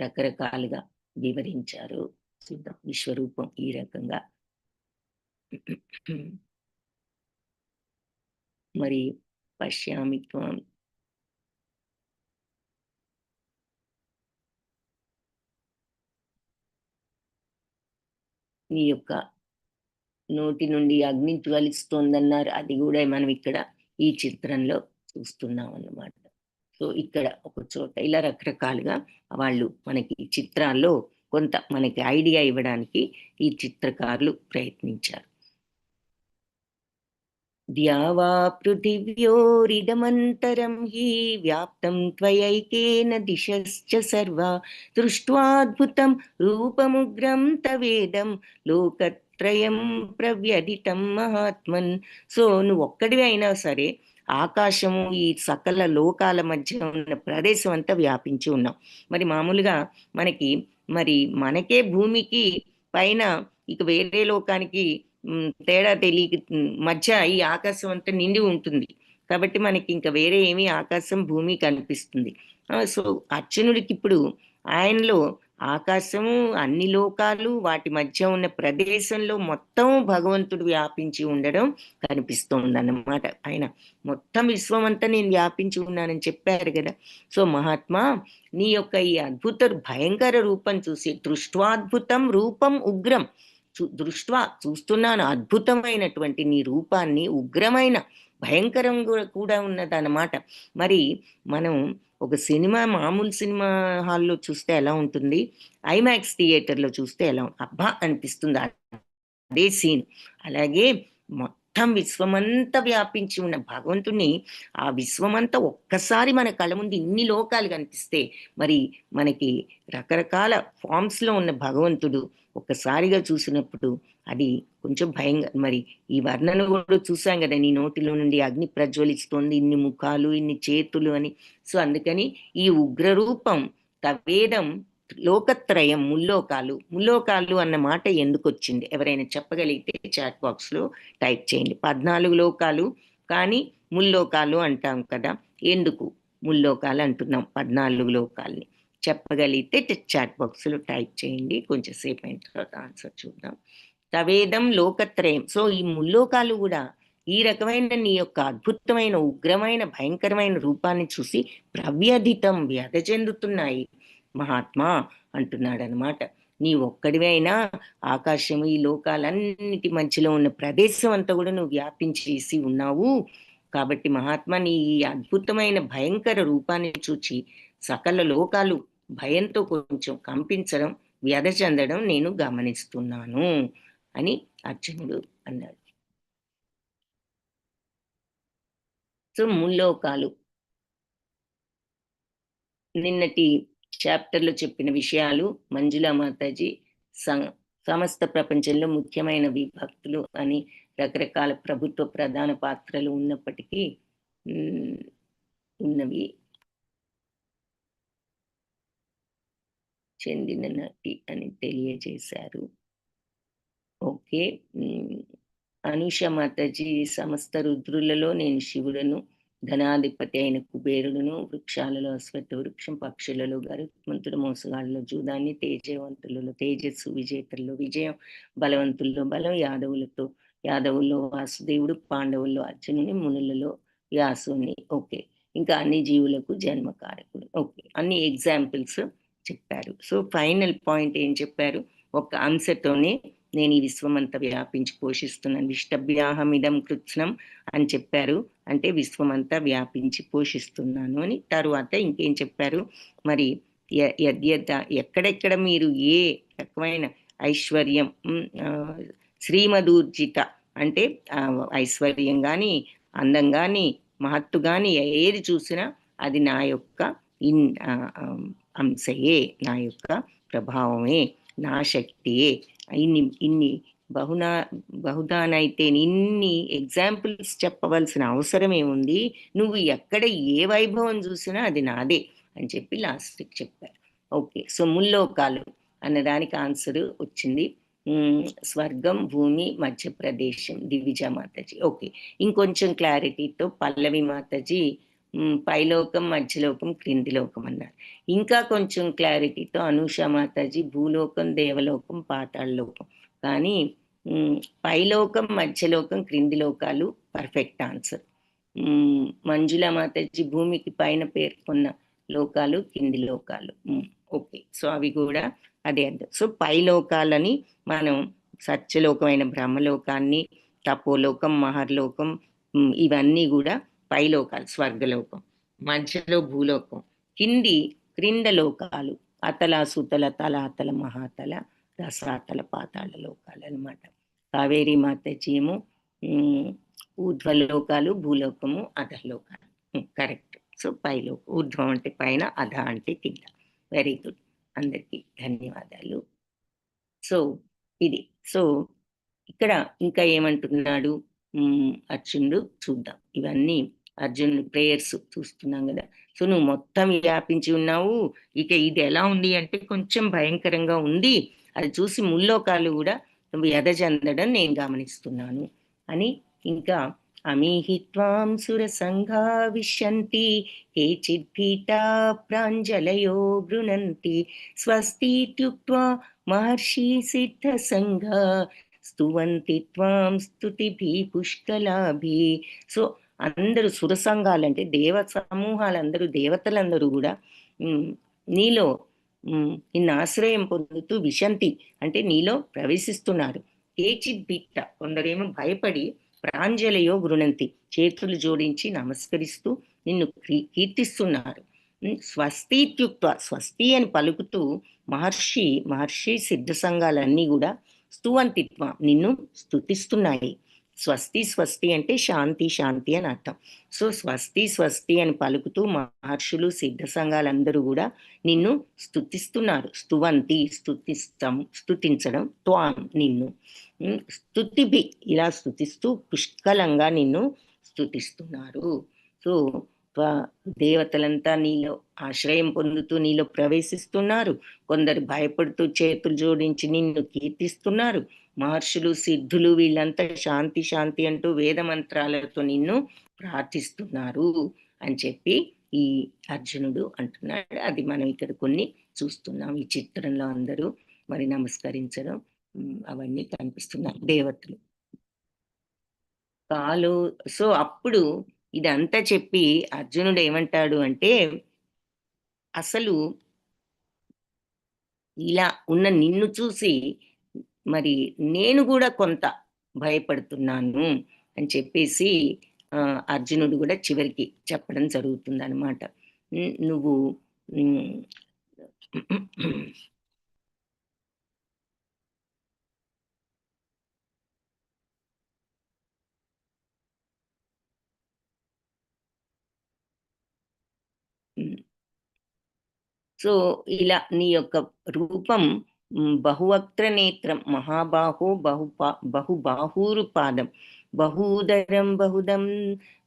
రకరకాలుగా వివరించారు. చూద్దాం విశ్వరూపం ఈ రకంగా. మరి పశ్యామి త్వాం నీ యొక్క నోటి నుండి అగ్ని జ్వలిస్తోందన్నారు, అది కూడా మనం ఇక్కడ ఈ చిత్రంలో చూస్తున్నాం అన్నమాట. సో ఇక్కడ ఒక చోట ఇలా రకరకాలుగా వాళ్ళు మనకి చిత్రాల్లో కొంత మనకి ఐడియా ఇవ్వడానికి ఈ చిత్రకారులు ప్రయత్నించారు. ద్యావా పృథివ్యోరిదమంతరం హి వ్యాప్తం త్వయైకేన దిశశ్చ సర్వా దృష్ట్వాద్భుతం రూపముగ్రం తవేదం లోకత్రయం ప్రవ్యధితం మహాత్మన్. సో నువ్వు ఒక్కడివి అయినా సరే ఆకాశము ఈ సకల లోకాల మధ్య ఉన్న ప్రదేశం అంతా వ్యాపించి ఉన్నాం. మరి మామూలుగా మనకే భూమికి పైన ఇక వేరే లోకానికి తేడా తెలియక మధ్య ఈ ఆకాశం అంతా నిండి ఉంటుంది. కాబట్టి మనకి ఇంకా వేరే ఏమీ ఆకాశం భూమి కనిపిస్తుంది. సో అర్జునుడికి ఇప్పుడు ఆయనలో ఆకాశము, అన్ని లోకాలు, వాటి మధ్య ఉన్న ప్రదేశంలో మొత్తం భగవంతుడు వ్యాపించి ఉండడం కనిపిస్తుంది అన్నమాట. ఆయన మొత్తం విశ్వం అంతా నేను వ్యాపించి ఉన్నానని చెప్పారు కదా. సో మహాత్మా నీ యొక్క ఈ అద్భుత భయంకర రూపం చూసి, దృష్ట్వాద్భుతం రూపం ఉగ్రం, దృష్ట్వా చూస్తున్నాను అద్భుతమైనటువంటి నీ రూపాన్ని, ఉగ్రమైన భయంకరం కూడా ఉన్నదన్నమాట. మరి మనం ఒక సినిమా మామూలు సినిమా హాల్లో చూస్తే ఎలా ఉంటుంది, ఐమాక్స్ థియేటర్లో చూస్తే ఎలా అబ్బా అనిపిస్తుంది అదే సీన్. అలాగే మొత్తం విశ్వమంతా వ్యాపించి ఉన్న భగవంతుని, ఆ విశ్వమంతా ఒక్కసారి మన కళ్ళ ముందు ఇన్ని లోకాలు కనిపిస్తే మరి మనకి రకరకాల ఫామ్స్లో ఉన్న భగవంతుడు ఒక్కసారిగా చూసినప్పుడు అది కొంచెం భయంగా. మరి ఈ వర్ణన కూడా చూసాం కదా, నీ నోటిలో నుండి అగ్ని ప్రజ్వలిస్తోంది, ఇన్ని ముఖాలు, ఇన్ని చేతులు అని. సో అందుకని ఈ ఉగ్రరూపం తవేదం లోకత్రయం, ముల్లోకాలు అన్న మాట ఎందుకు వచ్చింది, ఎవరైనా చెప్పగలిగితే చాట్ బాక్స్ లో టైప్ చేయండి. 14 లోకాలు కానీ ముల్లోకాలు అంటాం కదా, ఎందుకు ముల్లోకాలు అంటున్నాం 14 లోకాలని చెప్పగలిగితే చాట్ బాక్స్ లో టైప్ చేయండి. కొంచెం సేపు అయిన తర్వాత ఆన్సర్ చూద్దాం. తవేదం లోకత్రయం. సో ఈ ముల్లోకాలు కూడా ఈ రకమైన నీ యొక్క అద్భుతమైన ఉగ్రమైన భయంకరమైన రూపాన్ని చూసి ప్రవ్యధితం వ్యధ చెందుతున్నాయి మహాత్మా అంటున్నాడు అనమాట. నీ ఒక్కడివే అయినా ఆకాశము ఈ లోకాలన్నిటి మధ్యలో ఉన్న ప్రదేశం అంతా కూడా నువ్వు వ్యాపించేసి ఉన్నావు. కాబట్టి మహాత్మా నీ ఈ అద్భుతమైన భయంకర రూపాన్ని చూచి సకల లోకాలు భయంతో కొంచెం కంపించడం, వ్యధ చెందడం నేను గమనిస్తున్నాను అని అర్జునుడు అన్నాడు. సో ముల్లోకాలు నిన్నటి చాప్టర్లో చెప్పిన విషయాలు మంజులా మాతాజీ సమస్త ప్రపంచంలో ముఖ్యమైన విభక్తులు అని రకరకాల ప్రభుత్వ ప్రధాన పాత్రలు ఉన్నప్పటికీ ఉన్నవి చెందిన నటి అని తెలియజేశారు. ఓకే. అనుష మాతాజీ సమస్త రుద్రులలో నేను శివుడను, ధనాధిపతి అయిన కుబేరుడును, వృక్షాలలో అశ్వత్థ వృక్షం, పక్షులలో గరుత్మంతుడు, మోసగాళ్ళలో జూదాన్ని, తేజవంతులలో తేజస్సు, విజేతల్లో విజయం, బలవంతుల్లో బలం, యాదవుల్లో వాసుదేవుడు, పాండవుల్లో అర్జునుని, మునులలో వ్యాసుని. ఓకే. ఇంకా అన్ని జీవులకు జన్మకారకుడు. ఓకే, అన్ని ఎగ్జాంపుల్స్ చెప్పారు. సో ఫైనల్ పాయింట్ ఏం చెప్పారు, ఒక అంశతోనే నేను ఈ విశ్వమంతా వ్యాపించి పోషిస్తున్నాను. విష్టభ్యాహమిదం కృత్స్నం అని చెప్పారు, అంటే విశ్వమంతా వ్యాపించి పోషిస్తున్నాను అని. తరువాత ఇంకేం చెప్పారు, మరి ఎక్కడెక్కడ మీరు ఏ రకమైన ఐశ్వర్యం, శ్రీమదూర్జిత అంటే ఐశ్వర్యం కానీ, అందం కానీ, మహత్తు కానీ ఏది చూసినా అది నా యొక్క అంశయే, నా యొక్క ప్రభావమే, నా శక్తియే. ఇన్ని బహునా బహుదానైతే ఇన్ని ఎగ్జాంపుల్స్ చెప్పవలసిన అవసరం ఏముంది, నువ్వు ఎక్కడ ఏ వైభవం చూసినా అది నాదే అని చెప్పి లాస్ట్కి చెప్పారు. ఓకే, సో ముల్లోకాలు అన్నదానికి ఆన్సర్ వచ్చింది. స్వర్గం, భూమి, మధ్యప్రదేశం, దివిజ మాతాజీ. ఓకే, ఇంకొంచెం క్లారిటీతో పల్లవి మాతాజీ పైలోకం, మధ్యలోకం, క్రింది లోకం అన్నారు. ఇంకా కొంచెం క్లారిటీతో అనూష మాతాజీ భూలోకం, దేవలోకం, పాతాళ లోకం. కానీ పైలోకం, మధ్యలోకం, క్రింది లోకాలు పర్ఫెక్ట్ ఆన్సర్. మంజుల మాతాజీ భూమికి పైన పేర్కొన్న లోకాలు, కింది లోకాలు. ఓకే, సో అవి కూడా అదే అర్థం. సో పైలోకాలని మనం సత్యలోకమైన బ్రహ్మలోకాన్ని, తపోలోకం, మహర్లోకం, ఇవన్నీ కూడా పైలోకాలు, స్వర్గలోకం. మధ్యలో భూలోకం, క్రింద లోకాలు అతల, సుతల, తలాతల, మహాతల, రసాతల, పాతాళ లోకాలు అనమాట. కావేరి మాతాజీ ఏమో ఊర్ధ్వలోకాలు, భూలోకము, అధలోకాలు. కరెక్ట్. సో పైలోకం, ఊర్ధ్వం అంటే పైన, అధ అంటే కింద. వెరీ గుడ్, అందరికీ ధన్యవాదాలు. సో ఇది. సో ఇక్కడ ఇంకా ఏమంటున్నాడు అర్జునుడు చూద్దాం. ఇవన్నీ అర్జునుడు ప్రేయర్స్ చూస్తున్నాం కదా. సో నువ్వు మొత్తం వ్యాపించి ఉన్నావు, ఇక ఇది ఎలా ఉంది అంటే కొంచెం భయంకరంగా ఉంది, అది చూసి ముల్లోకాలు కూడా నువ్వు ఎదజందడం నేను గమనిస్తున్నాను అని. ఇంకా అమీహిత్వాం సుర సంఘా విశంతి కేచిద్భీతా ప్రాంజలయో గృణంతి స్వస్తిత్యుక్త్వా మహర్షి సిద్ధ సంఘ స్తువంతి త్వాం స్తుతిభి పుష్కలాభి. సో అందరూ సురసంఘాలంటే దేవ సమూహాలందరూ, దేవతలందరూ కూడా నీలో నిన్న ఆశ్రయం పొందుతూ విశంతి అంటే నీలో ప్రవేశిస్తున్నారు. కేచిద్భిత్త కొందరేమో భయపడి ప్రాంజలయో గృణంతి చేతులు జోడించి నమస్కరిస్తూ నిన్ను కీర్తిస్తున్నారు. స్వస్తిత్యుక్త స్వస్తి అని పలుకుతూ మహర్షి సిద్ధ సంఘాలన్నీ కూడా స్తువంతిత్వ నిన్ను స్తుతిస్తున్నాయి. స్వస్తి అంటే శాంతి అని అర్థం. సో స్వస్తి అని పలుకుతూ మహర్షులు, సిద్ధ సంఘాలందరూ కూడా నిన్ను స్తుతిస్తున్నారు. స్తుతించడం, త్వాం నిన్ను, స్తుతిభి ఇలా స్తుతిస్తూ పుష్కలంగా నిన్ను స్తుతిస్తున్నారు. సో దేవతలంతా నీలో ఆశ్రయం పొందుతూ నీలో ప్రవేశిస్తున్నారు. కొందరు భయపడుతూ చేతులు జోడించి నిన్ను కీర్తిస్తున్నారు. మహర్షులు, సిద్ధులు వీళ్ళంతా శాంతి అంటూ వేద మంత్రాలతో నిన్ను ప్రార్థిస్తున్నారు అని చెప్పి ఈ అర్జునుడు అంటున్నాడు. అది మనం ఇక్కడ కొన్ని చూస్తున్నాం. ఈ చిత్రంలో అందరూ మరి నమస్కరించడం అవన్నీ కనిపిస్తున్నాయి దేవతలు. సో అప్పుడు ఇదంతా చెప్పి అర్జునుడు ఏమంటాడు అంటే, అసలు ఇలా ఉన్న నిన్ను చూసి మరి నేను కూడా కొంత భయపడుతున్నాను అని చెప్పేసి అర్జునుడు కూడా చివరికి చెప్పడం జరుగుతుంది అనమాట. నువ్వు సో ఇలా నీ యొక్క రూపం బహువక్త్ర నేత్రం, మహాబాహో బహుబాహూరు పాదం, బహూదరం బహుదం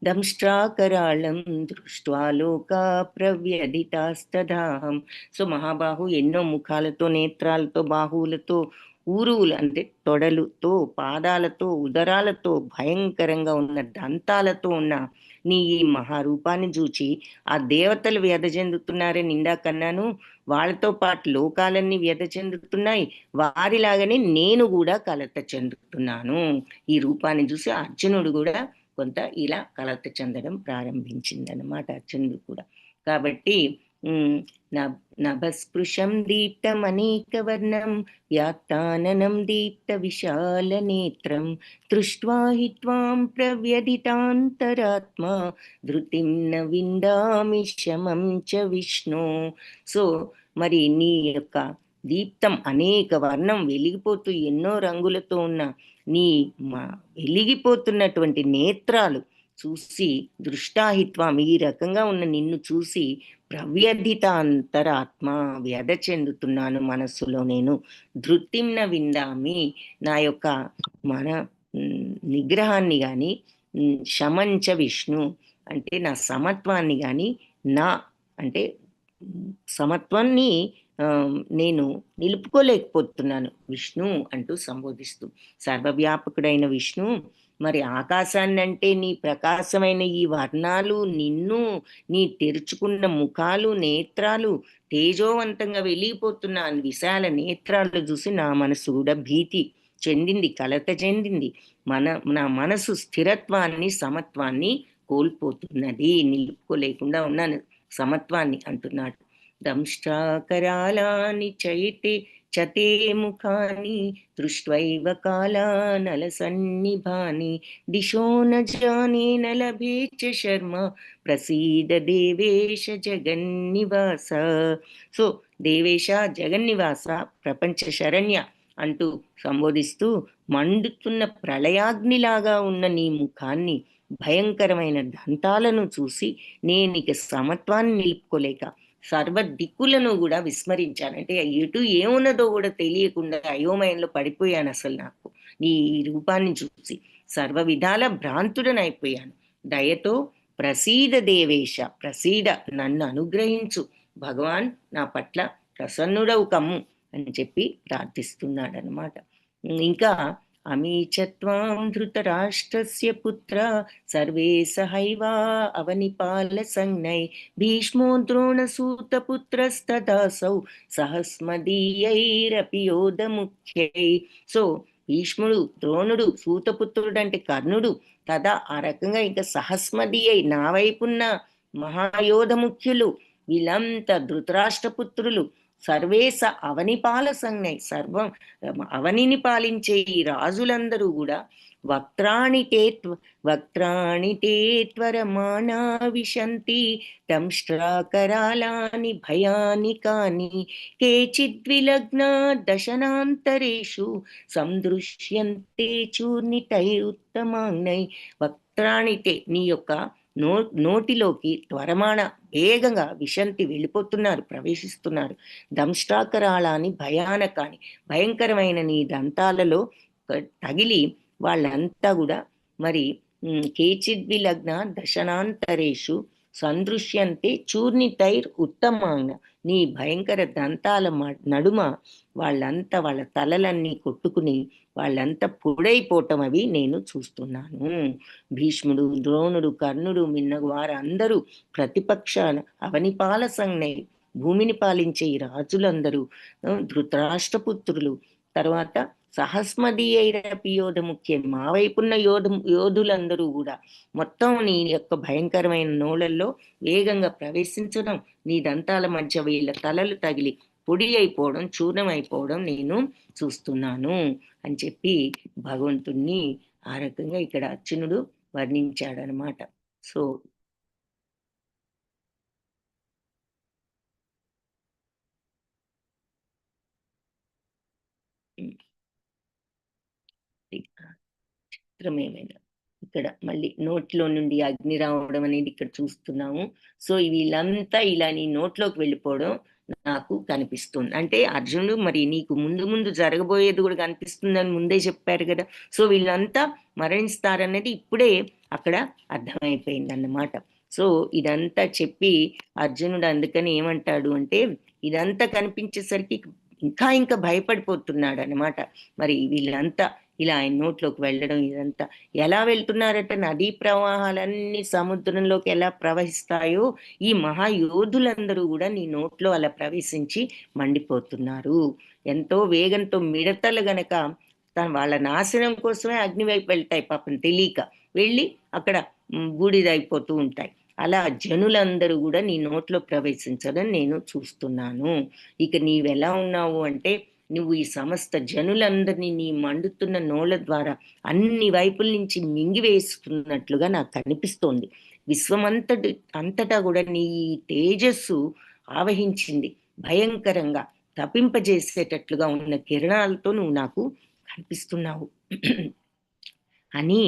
దంష్ట్రాకరాళం దృష్ట్వా లోకా ప్రవ్యధితాస్తదాహం. సో మహాబాహు ఎన్నో ముఖాలతో, నేత్రాలతో, బాహువులతో, ఊరువులు అంటే తొడలుతో, పాదాలతో, ఉదరాలతో, భయంకరంగా ఉన్న దంతాలతో ఉన్న నీ ఈ మహారూపాన్ని చూచి ఆ దేవతలు వ్యధ చెందుతున్నారే నిండాకన్నాను, వాళ్ళతో పాటు లోకాలన్నీ వ్యధ చెందుతున్నాయి, వారిలాగానే నేను కూడా కలత చెందుతున్నాను. ఈ రూపాన్ని చూసి అర్జునుడు కూడా కొంత ఇలా కలత చెందడం ప్రారంభించిందనమాట అర్జునుడు కూడా. కాబట్టి నభస్పృశం దీప్తం అనేకవర్ణం వ్యాత్తాననం దీప్త విశాల నేత్రం దృష్ట్వా హి త్వాం ప్రవ్యధితాంతరాత్మా ధృతిం న విందామి శమం చ విష్ణు. సో మరి నీ యొక్క దీప్తం అనేక వర్ణం, వెలిగిపోతూ ఎన్నో రంగులతో ఉన్న నీ వెలిగిపోతున్నటువంటి నేత్రాలు చూసి దృష్టాహిత్వం, ఈ రకంగా ఉన్న నిన్ను చూసి ప్రవ్యధిత అంతరాత్మ, వ్యధ చెందుతున్నాను మనస్సులో నేను. ధృతింన విందామి, నా యొక్క మన నిగ్రహాన్ని కానీ, శమంచ విష్ణు అంటే నా సమత్వాన్ని కానీ, నా అంటే సమత్వాన్ని నేను నిలుపుకోలేకపోతున్నాను విష్ణు అంటూ సంబోధిస్తూ. సర్వవ్యాపకుడైన విష్ణు, మరి ఆకాశాన్ని అంటే నీ ప్రకాశమైన ఈ వర్ణాలు, నిన్ను, నీ తెరుచుకున్న ముఖాలు, నేత్రాలు, తేజోవంతంగా వెలిగిపోతున్న విశాల నేత్రాలు చూసి నా మనసు కూడా భీతి చెందింది, కలత చెందింది. నా మనసు స్థిరత్వాన్ని, సమత్వాన్ని కోల్పోతున్నది, నిలుపుకోలేకుండా ఉన్నాను సమత్వాన్ని అంటున్నాడు. దంష్ట్రాకరాళాని చైతే చతే ముఖాని దృష్ట్వైవ కాళానల సన్నిభాని దిశో న జానే న లభే చ శర్మ ప్రసీద దేవేశ జగన్నివాస. సో దేవేశ జగన్నివాస, ప్రపంచ శరణ్య అంటూ సంబోధిస్తూ, మండుతున్న ప్రళయాగ్నిలాగా ఉన్న నీ ముఖాన్ని, భయంకరమైన దంతాలను చూసి నేను ఇక సమత్వాన్ని నిలుపుకోలేక సర్వ దిక్కులను కూడా విస్మరించాను. అంటే ఎటు ఏమున్నదో కూడా తెలియకుండా అయోమయంలో పడిపోయాను. అసలు నాకు నీ రూపాన్ని చూసి సర్వ విధాల భ్రాంతుడనైపోయాను. దయతో ప్రసీద దేవేశ, ప్రసీద నన్ను అనుగ్రహించు భగవాన్, నా పట్ల ప్రసన్నుడవు కమ్ము అని చెప్పి ప్రార్థిస్తున్నాడు అన్నమాట. ఇంకా అమీచత్వాం ధృతరాష్ట్రస్య పుత్ర సర్వే సహైవా అవనిపాల సంజ్ఞై భీష్మో ద్రోణసూత పుత్రస్తదాసౌ సహస్మదీయైరపి యోధ ముఖ్యై. సో భీష్ముడు, ద్రోణుడు, సూతపుత్రుడు అంటే కర్ణుడు, కదా ఆ రకంగా ఇంకా సహస్మదీయై నా వైపున్న మహాయోధ ముఖ్యులు, వీళ్ళంతా ధృతరాష్ట్రపుత్రులు, సర్వేస అవనిపాల సంజ్ఞై, సర్వం అవనిని పాలించే ఈ రాజులందరూ కూడా వక్త్రాణి తే త్వరమాణా విశంతి దంష్ట్రాకరాళాని భయానికాని కేచిద్విలగ్నా దశనాంతరేషు సందృశ్యంతే చూర్ణితైరుత్తమాంగ్నై. వక్త్రాణితే నీ యొక్క నోటిలోకి త్వరమాణ వేగంగా విశంతి వెళ్ళిపోతున్నారు, ప్రవేశిస్తున్నారు. దంష్ట్రాకరాళాని భయానకాని, భయంకరమైన నీ దంతాలలో తగిలి వాళ్ళంతా కూడా మరి కేచిద్విలగ్న దశనాంతరేషు సందృశ్యంతే చూర్ణితైర్ ఉత్తమాంగ. నీ భయంకర దంతాల నడుమ వాళ్ళంతా వాళ్ళ తలలన్నీ కొట్టుకుని వాళ్ళంతా పొడైపోవటం అవి నేను చూస్తున్నాను. భీష్ముడు, ద్రోణుడు, కర్ణుడు మిన్న వారందరూ ప్రతిపక్ష అవనిపాల సంజ్ఞై, భూమిని పాలించే ఈ రాజులందరూ, ధృతరాష్ట్రపుత్రులు, తర్వాత సహస్మదీయైరపి యోధ ముఖ్యం, మా వైపున్న యోధులందరూ కూడా మొత్తం నీ యొక్క భయంకరమైన నోళ్ళల్లో వేగంగా ప్రవేశించడం, నీ దంతాల మధ్య వీళ్ళ తలలు తగిలి పొడి అయిపోవడం, చూర్ణం అయిపోవడం నేను చూస్తున్నాను అని చెప్పి భగవంతుణ్ణి ఆ రకంగా ఇక్కడ అర్జునుడు వర్ణించాడనమాట. సో చిత్రమేమైనా ఇక్కడ మళ్ళీ నోట్లో నుండి అగ్ని రావడం అనేది ఇక్కడ చూస్తున్నాము. సో వీళ్ళంతా ఇలా నీ నోట్లోకి వెళ్ళిపోవడం నాకు కనిపిస్తుంది. అంటే అర్జునుడు మరి నీకు ముందు ముందు జరగబోయేది కూడా కనిపిస్తుందని ముందే చెప్పారు కదా. సో వీళ్ళంతా మరణిస్తారనేది ఇప్పుడే అక్కడ అర్థమైపోయింది అన్నమాట. సో ఇదంతా చెప్పి అర్జునుడు అందుకని ఏమంటాడు అంటే, ఇదంతా కనిపించేసరికి ఇంకా భయపడిపోతున్నాడు అన్నమాట. మరి వీళ్ళంతా ఇలా ఆయన నోట్లోకి వెళ్ళడం, ఇదంతా ఎలా వెళ్తున్నారట, నదీ ప్రవాహాలన్నీ సముద్రంలోకి ఎలా ప్రవహిస్తాయో ఈ మహాయోధులందరూ కూడా నీ నోట్లో అలా ప్రవేశించి మండిపోతున్నారు. ఎంతో వేగంతో మిడతలు గనక వాళ్ళ నాశనం కోసమే అగ్ని వైపు వెళ్తాయి, పాపం తెలియక వెళ్ళి అక్కడ బూడిదైపోతూ ఉంటాయి. అలా జనులందరూ కూడా నీ నోట్లో ప్రవేశించడం నేను చూస్తున్నాను. ఇక నీవెలా ఉన్నావు అంటే, నువ్వు ఈ సమస్త జనులందరినీ నీ మండుతున్న నోళ్ళ ద్వారా అన్ని వైపుల నుంచి మింగివేస్తున్నట్లుగా నాకు కనిపిస్తోంది. అంతటా కూడా నీ తేజస్సు ఆవహించింది, భయంకరంగా తపింపజేసేటట్లుగా ఉన్న కిరణాలతో నువ్వు నాకు కనిపిస్తున్నావు అని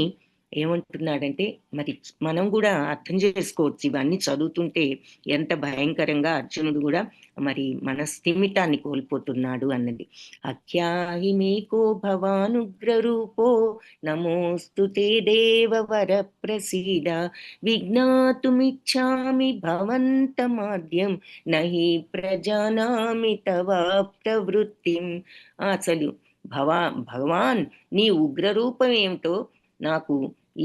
ఏమంటున్నాడంటే, మరి మనం కూడా అర్థం చేసుకోవచ్చు ఇవన్నీ చదువుతుంటే ఎంత భయంకరంగా అర్జునుడు కూడా మరి మన స్థిమితాన్ని కోల్పోతున్నాడు అన్నది. అఖ్యాహి మేకో భవానుగ్రరూపో నమోస్తు తే దేవవర ప్రసీద విజ్ఞాతుమిచ్చామి భవంతమాద్యం నహి ప్రజానామి తవ ప్రవృత్తిం. అసలు భగవాన్ నీ ఉగ్రరూపం ఏమిటో, నాకు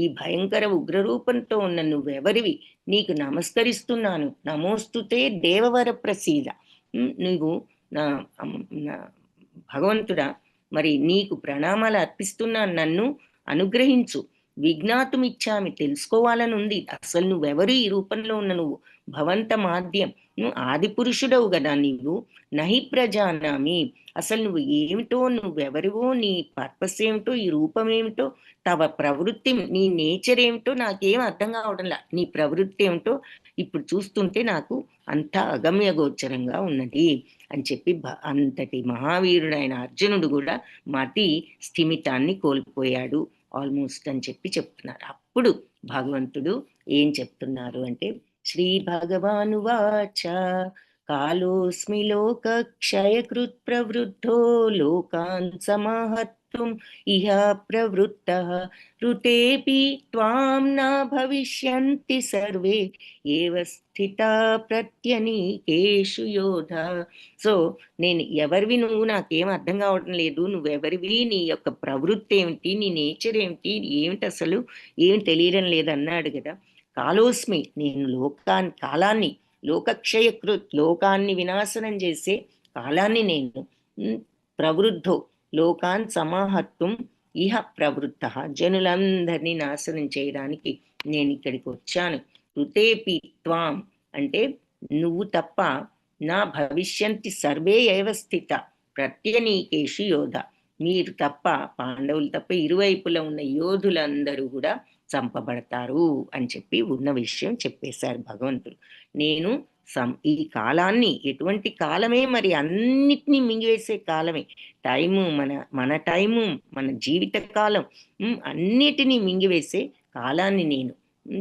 ఈ భయంకర ఉగ్రరూపంతో ఉన్న నువ్వెవరివి, నీకు నమస్కరిస్తున్నాను. నమోస్తుతే దేవవర ప్రసీద. నువ్వు నా భగవంతుడా, మరి నీకు ప్రణామాలు అర్పిస్తున్నాను, నన్ను అనుగ్రహించు. విజ్ఞాతుమిచ్చామి, తెలుసుకోవాలని ఉంది అసలు నువ్వెవరు, ఈ రూపంలో ఉన్న నువ్వు. భవంత మాద్యం, నువ్వు ఆది పురుషుడవు కదా నీవు. నహి ప్రజానామి, అసలు నువ్వు ఏమిటో, నువ్వెవరివో, నీ పర్పస్ ఏమిటో, ఈ రూపం ఏమిటో, తవ ప్రవృత్తి, నీ నేచర్ ఏమిటో నాకేం అర్థం కావడంలా. నీ ప్రవృత్తి ఏమిటో ఇప్పుడు చూస్తుంటే నాకు అంతా అగమ్య గోచరంగా ఉన్నది అని చెప్పి అంతటి మహావీరుడైన అర్జునుడు కూడా మతి స్థిమితాన్ని కోల్పోయాడు ఆల్మోస్ట్ అని చెప్పి చెప్తున్నారు. అప్పుడు భగవంతుడు ఏం చెప్తున్నారు అంటే, శ్రీ భగవానువాచ కాలోస్మి లోక క్షయకృత్ ప్రవృద్ధో లోకాన్ సమాహర్తుం ఇహ ప్రవృత్తః ఋతేపి త్వాం న భవిష్యంతి సర్వే ఏవ స్థితా ప్రత్యనీకేషు యోధ. సో నేను ఎవరివి నువ్వు, నాకేం అర్థం కావడం లేదు. నువ్వెవరివి, నీ యొక్క ప్రవృత్తి ఏమిటి, నీ నేచర్ ఏమిటి, ఏమిటి అసలు ఏమి తెలియడం లేదన్నాడు కదా. కాలోస్మి, నేను కాలాన్ని, లోకక్షయకృత్, లోకాన్ని వినాశనం చేసే కాలాన్ని నేను. ప్రవృద్ధో, లోకాన్ సమాహర్తుం ఇహ ప్రవృత్త, జనులందరినీ నాశనం చేయడానికి నేను ఇక్కడికి వచ్చాను. ఋతేపి త్వాం అంటే నువ్వు తప్ప, నా భవిష్యంతి సర్వే ఏవ స్థిత ప్రత్యనీకేషు యోధ, మీరు తప్ప, పాండవులు తప్ప ఇరువైపులా ఉన్న యోధులందరూ కూడా చంపబడతారు అని చెప్పి ఉన్న విషయం చెప్పేశారు భగవంతుడు. నేను ఈ కాలాన్ని, ఎటువంటి కాలమే, మరి అన్నిటినీ మింగివేసే కాలమే టైము, మన టైము, మన జీవిత కాలం, అన్నిటినీ మింగివేసే కాలాన్ని నేను.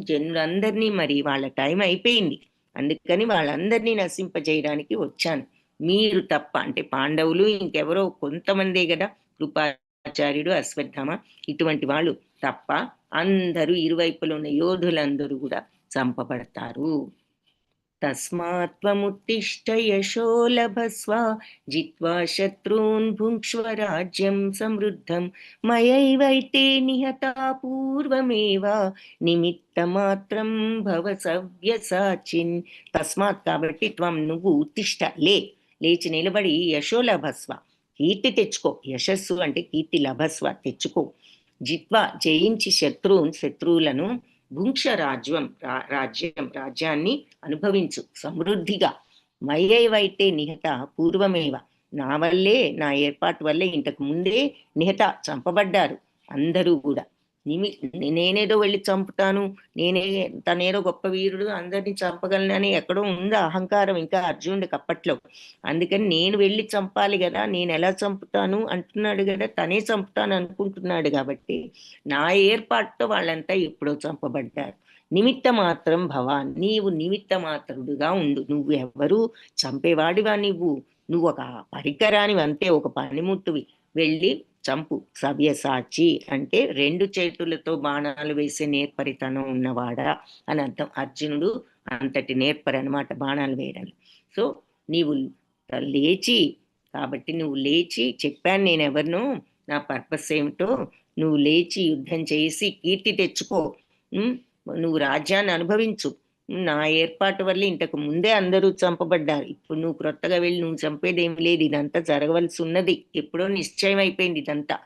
జనులందరినీ, మరి వాళ్ళ టైం అయిపోయింది, అందుకని వాళ్ళందరినీ నశింపజేయడానికి వచ్చాను. మీరు తప్ప అంటే పాండవులు, ఇంకెవరో కొంతమందే కదా, కృపాచార్యుడు, అశ్వత్థామ, ఇటువంటి వాళ్ళు తప్ప అందరూ, ఇరువైపులో ఉన్న యోధులందరూ కూడా చంపబడతారు. తస్మాత్ త్వముత్తిష్ఠ యశో లభస్వ జిత్వా శత్రూన్ భుంక్ష్వ రాజ్యం సమృద్ధం మయైవైతే నిహతా పూర్వమేవ నిమిత్తమాత్రం భవ సవ్యసాచిన్. తస్మాత్ కాబట్టి, త్వం నువ్వు, ఉత్తిష్ఠ లేచి నిలబడి, యశో లభస్వ కీర్తి తెచ్చుకో, యశస్సు అంటే కీర్తి, లభస్వ తెచ్చుకో, జిత్వా జయించి, శత్రువులను, భుంక్ష రాజ్యాన్ని అనుభవించు సమృద్ధిగా. మయైవైతే నిహత పూర్వమేవ, నా వల్లే, నా ఏర్పాటు వల్లే ఇంతకు ముందే నిహత చంపబడ్డారు అందరూ కూడా. నేనేదో వెళ్ళి చంపుతాను, తనేదో గొప్ప వీరుడు, అందరినీ చంపగలనని ఎక్కడో ఉందా అహంకారం ఇంకా అర్జునుడికి అప్పట్లో. అందుకని నేను వెళ్ళి చంపాలి కదా, నేను ఎలా చంపుతాను అంటున్నాడు కదా, తనే చంపుతాను అనుకుంటున్నాడు కాబట్టి నా ఏర్పాటుతో వాళ్ళంతా ఎప్పుడో చంపబడ్డారు. నిమిత్త మాత్రం భవాన్, నీవు నిమిత్త మాత్రుడుగా ఉండు. నువ్వు ఎవరు చంపేవాడివా, నువ్వు ఒక పరికరానివి అంతే, ఒక పనిముట్టువి, వెళ్ళి చంపు. సవ్యసాచి అంటే 2 చేతులతో బాణాలు వేసే నేర్పరితనం ఉన్నవాడా అని అర్థం. అర్జునుడు అంతటి నేర్పరి అనమాట బాణాలు వేయడానికి. సో నీవు లేచి, కాబట్టి నువ్వు లేచి, చెప్పాను నేను ఎవరినో, నా పర్పస్ ఏమిటో, నువ్వు లేచి యుద్ధం చేసి కీర్తి తెచ్చుకో, నువ్వు రాజ్యాన్ని అనుభవించు. నా ఏర్పాటు వల్ల ఇంతకు ముందే అందరూ చంపబడ్డారు, ఇప్పుడు నువ్వు క్రొత్తగా వెళ్ళి నువ్వు చంపేదేమి లేదు, ఇదంతా జరగవలసి ఉన్నది, ఎప్పుడో నిశ్చయం అయిపోయింది ఇదంతా.